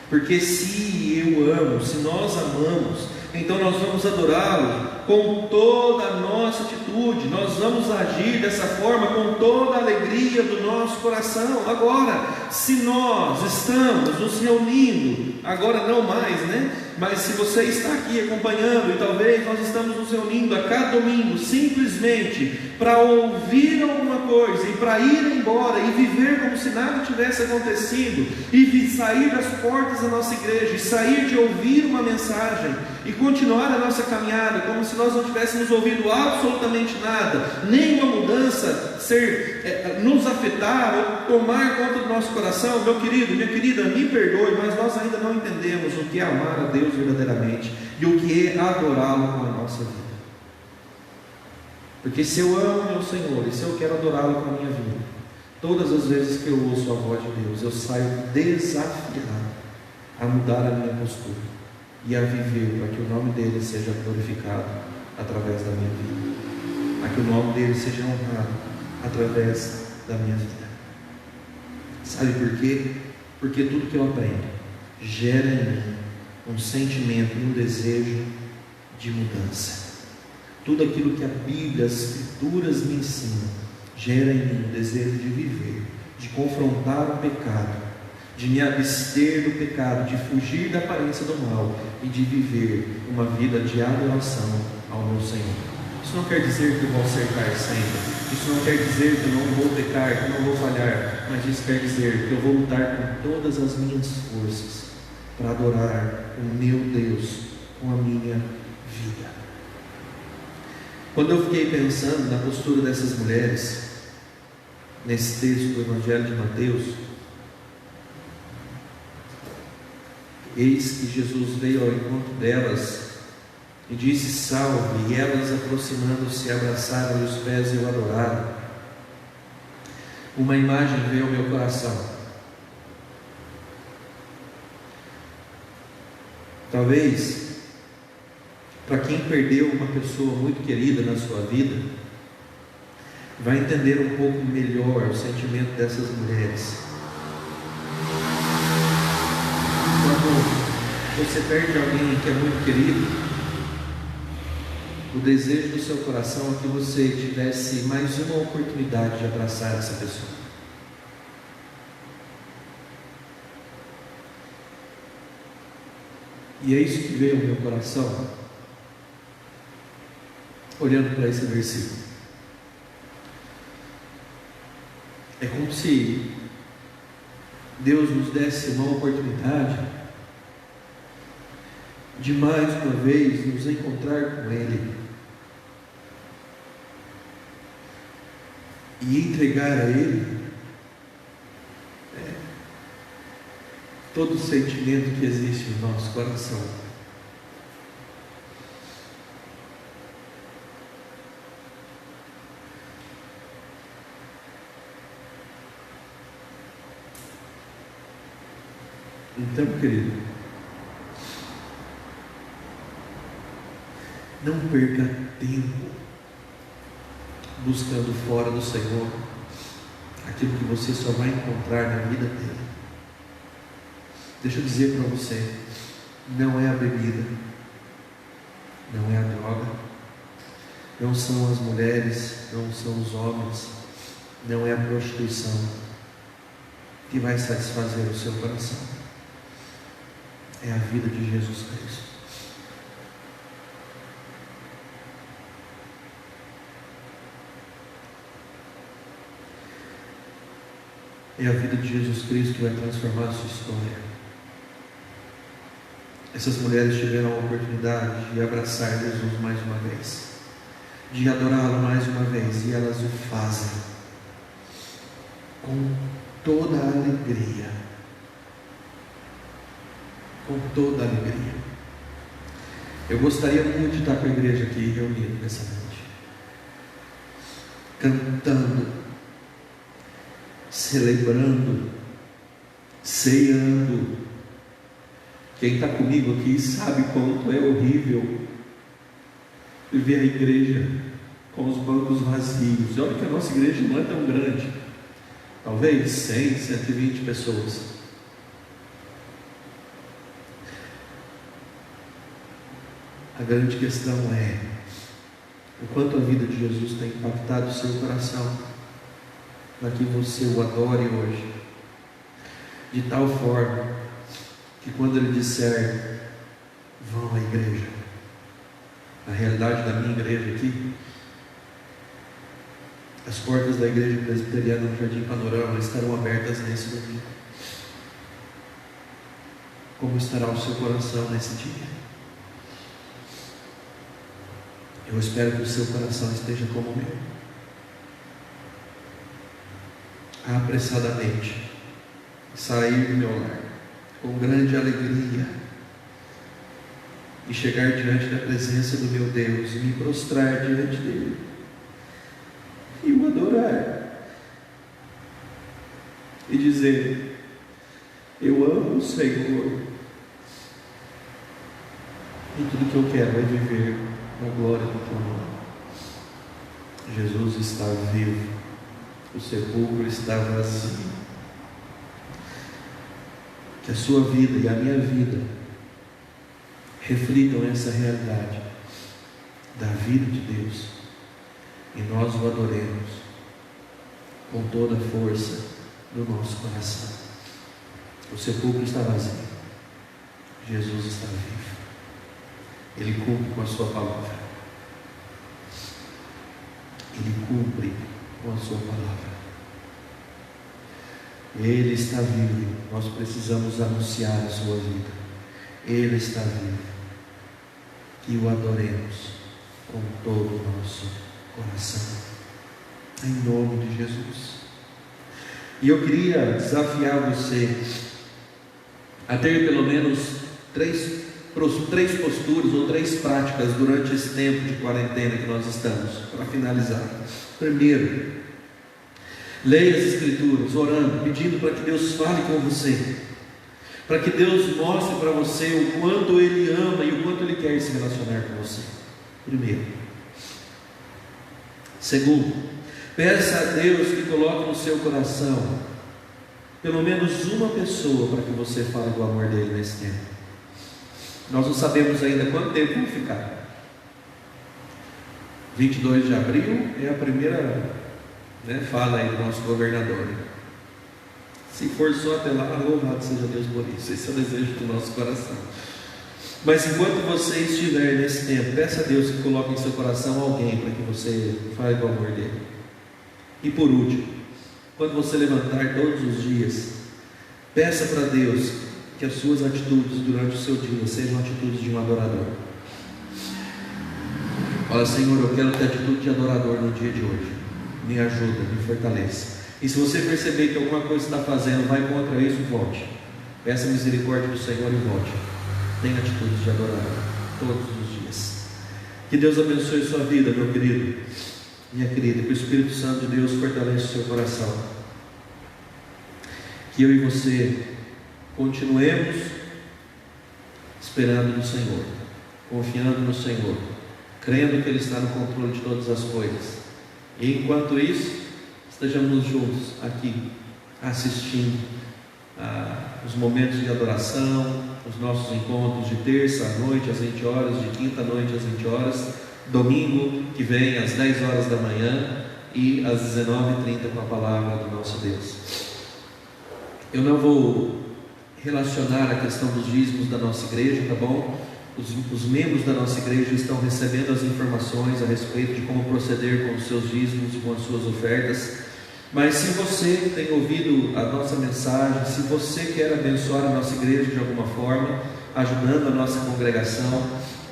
B: Porque se eu amo, se nós amamos, então nós vamos adorá-lo com toda a nossa atitude, nós vamos agir dessa forma com toda a alegria do nosso coração. Agora, se nós estamos nos reunindo, agora não mais, né? Mas se você está aqui acompanhando, e talvez nós estamos nos reunindo a cada domingo, simplesmente para ouvir alguma coisa, e para ir embora, e viver como se nada tivesse acontecido, e sair das portas da nossa igreja, e sair de ouvir uma mensagem, e continuar a nossa caminhada, como se nós não tivéssemos ouvido absolutamente nada, nenhuma mudança nos afetar, ou tomar conta do nosso coração, meu querido, minha querida, me perdoe, mas nós ainda não entendemos o que é amar a Deus verdadeiramente, e o que é adorá-lo com a nossa vida. Porque se eu amo meu Senhor, e se eu quero adorá-lo com a minha vida, todas as vezes que eu ouço a voz de Deus, eu saio desafiado a mudar a minha postura e a viver para que o nome dele seja glorificado através da minha vida, para que o nome dele seja honrado através da minha vida. Sabe por quê? Porque tudo que eu aprendo gera em mim um sentimento e um desejo de mudança. Tudo aquilo que a Bíblia, as Escrituras me ensinam, gera em mim um desejo de viver, de confrontar o pecado, de me abster do pecado, de fugir da aparência do mal e de viver uma vida de adoração ao meu Senhor. Isso não quer dizer que eu vou acertar sempre, isso não quer dizer que eu não vou pecar, que eu não vou falhar, mas isso quer dizer que eu vou lutar com todas as minhas forças para adorar o meu Deus com a minha vida. Quando eu fiquei pensando na postura dessas mulheres, nesse texto do Evangelho de Mateus, eis que Jesus veio ao encontro delas e disse: salve, e elas, aproximando-se, abraçaram os pés e o adoraram. Uma imagem veio ao meu coração. Talvez, para quem perdeu uma pessoa muito querida na sua vida, vai entender um pouco melhor o sentimento dessas mulheres. Quando você perde alguém que é muito querido, o desejo do seu coração é que você tivesse mais uma oportunidade de abraçar essa pessoa. E é isso que veio ao meu coração, olhando para esse versículo. É como se Deus nos desse uma oportunidade de mais uma vez nos encontrar com Ele e entregar a Ele todo o sentimento que existe em nosso coração. Então, querido, não perca tempo buscando fora do Senhor aquilo que você só vai encontrar na vida dele. Deixa eu dizer para você, não é a bebida, não é a droga, não são as mulheres, não são os homens, não é a prostituição que vai satisfazer o seu coração. É a vida de Jesus Cristo. É a vida de Jesus Cristo que vai transformar a sua história. Essas mulheres tiveram a oportunidade de abraçar Jesus mais uma vez, de adorá-lo mais uma vez, e elas o fazem com toda a alegria. Com toda a alegria. Eu gostaria muito de estar com a igreja aqui reunida nessa noite, cantando celebrando, ceando. Quem está comigo aqui sabe quanto é horrível viver a igreja com os bancos vazios. E olha que a nossa igreja não é tão grande, talvez 100, 120 pessoas. A grande questão é o quanto a vida de Jesus tem impactado o seu coração, para que você o adore hoje, de tal forma que quando Ele disser, vão à igreja, a realidade da minha igreja aqui, as portas da igreja presbiteriana no Jardim Panorama estarão abertas nesse domingo. Como estará o seu coração nesse dia? Eu espero que o seu coração esteja como o meu, apressadamente sair do meu lar com grande alegria e chegar diante da presença do meu Deus, me prostrar diante dele e o adorar e dizer: eu amo o Senhor e tudo que eu quero é viver a glória do teu nome. Jesus está vivo, o sepulcro está vazio. Que a sua vida e a minha vida reflitam essa realidade da vida de Deus e nós o adoremos com toda a força do nosso coração. O sepulcro está vazio, Jesus está vivo. Ele cumpre com a sua palavra. Ele cumpre com a sua palavra. Ele está vivo. Nós precisamos anunciar a sua vida. Ele está vivo. Que o adoremos com todo o nosso coração. Em nome de Jesus. E eu queria desafiar você a ter pelo menos três posturas ou três práticas durante esse tempo de quarentena que nós estamos, para finalizar. Primeiro, leia as Escrituras, orando, pedindo para que Deus fale com você, para que Deus mostre para você o quanto Ele ama e o quanto Ele quer se relacionar com você. Primeiro. Segundo, peça a Deus que coloque no seu coração pelo menos uma pessoa para que você fale do amor dele nesse tempo. Nós não sabemos ainda quanto tempo vai ficar. 22 de abril é a primeira fala aí do nosso governador. Se for só até lá, louvado seja Deus por isso. Esse é o desejo do nosso coração. Mas enquanto você estiver nesse tempo, peça a Deus que coloque em seu coração alguém para que você fale do amor dele. E por último, quando você levantar todos os dias, peça para Deus que as suas atitudes durante o seu dia sejam atitudes de um adorador. Fala: Senhor, eu quero ter atitude de adorador no dia de hoje. Me ajuda, me fortaleça. E se você perceber que alguma coisa está fazendo vai contra isso, volte. Peça a misericórdia do Senhor e volte. Tenha atitudes de adorador todos os dias. Que Deus abençoe a sua vida, meu querido, minha querida. Que o Espírito Santo de Deus fortaleça o seu coração. Que eu e você continuemos esperando no Senhor, confiando no Senhor, crendo que Ele está no controle de todas as coisas. E enquanto isso, estejamos juntos aqui, assistindo os momentos de adoração, os nossos encontros de terça à noite às 20 horas, de quinta à noite às 20 horas, domingo que vem às 10 horas da manhã e às 19h30 com a palavra do nosso Deus. Eu não vou relacionar a questão dos dízimos da nossa igreja, tá bom? Os membros da nossa igreja estão recebendo as informações a respeito de como proceder com os seus dízimos e com as suas ofertas. Mas se você tem ouvido a nossa mensagem, se você quer abençoar a nossa igreja de alguma forma, ajudando a nossa congregação,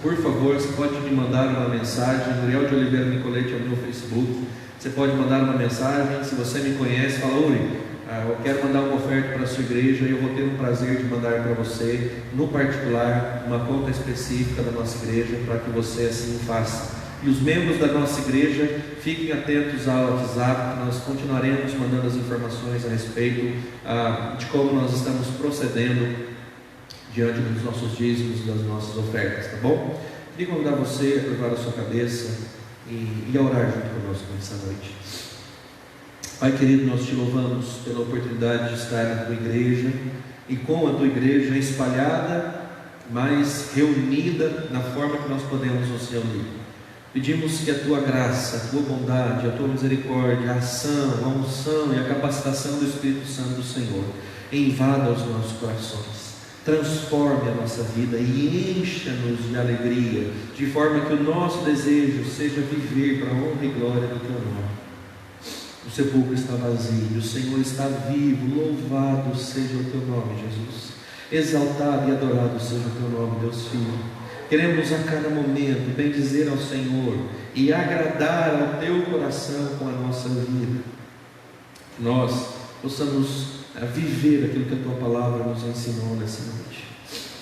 B: por favor, você pode me mandar uma mensagem. Uriel de Oliveira Nicolete é o meu Facebook. Você pode mandar uma mensagem. Se você me conhece, fala: Uri, eu quero mandar uma oferta para a sua igreja e eu vou ter o prazer de mandar para você, no particular, uma conta específica da nossa igreja, para que você assim faça. E os membros da nossa igreja, fiquem atentos ao WhatsApp, nós continuaremos mandando as informações a respeito de como nós estamos procedendo diante dos nossos dízimos e das nossas ofertas, tá bom? Queria convidar você a curvar a sua cabeça e a orar junto conosco nessa noite. Pai querido, nós te louvamos pela oportunidade de estar na tua igreja e com a tua igreja espalhada, mas reunida na forma que nós podemos nos reunir. Pedimos que a tua graça, a tua bondade, a tua misericórdia, a ação, a unção e a capacitação do Espírito Santo do Senhor invada os nossos corações, transforme a nossa vida e encha-nos de alegria, de forma que o nosso desejo seja viver para a honra e glória do teu nome. O sepulcro está vazio, o Senhor está vivo, louvado seja o teu nome, Jesus, exaltado e adorado seja o teu nome, Deus Filho. Queremos a cada momento bendizer ao Senhor e agradar ao teu coração com a nossa vida. Que nós possamos viver aquilo que a tua palavra nos ensinou nessa noite.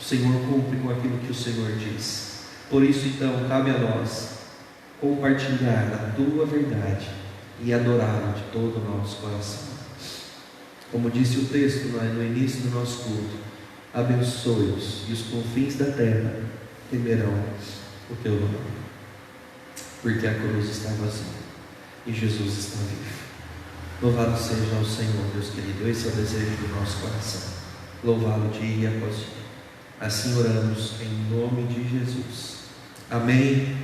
B: O Senhor cumpre com aquilo que o Senhor diz. Por isso, então, cabe a nós compartilhar a tua verdade e adorá-lo de todo o nosso coração. Como disse o texto no início do nosso culto, abençoe-os e os confins da terra temerão o teu nome, porque a cruz está vazia e Jesus está vivo. Louvado seja o Senhor, Deus querido. Esse é o desejo do nosso coração, louvá-lo dia após dia. Assim oramos em nome de Jesus. Amém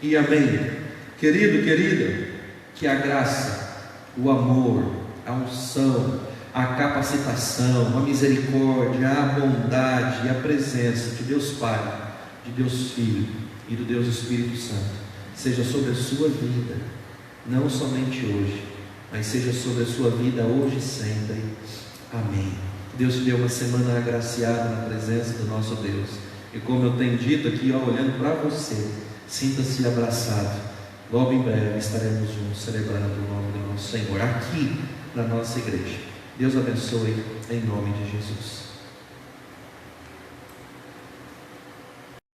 B: e amém. Querido, querida, que a graça, o amor, a unção, a capacitação, a misericórdia, a bondade e a presença de Deus Pai, de Deus Filho e do Deus Espírito Santo seja sobre a sua vida, não somente hoje, mas seja sobre a sua vida hoje e sempre. Amém. Deus te deu uma semana agraciada na presença do nosso Deus, e como eu tenho dito aqui, olhando para você, sinta-se abraçado. Logo em breve estaremos juntos celebrando o nome do nosso Senhor aqui na nossa igreja. Deus abençoe em nome de Jesus.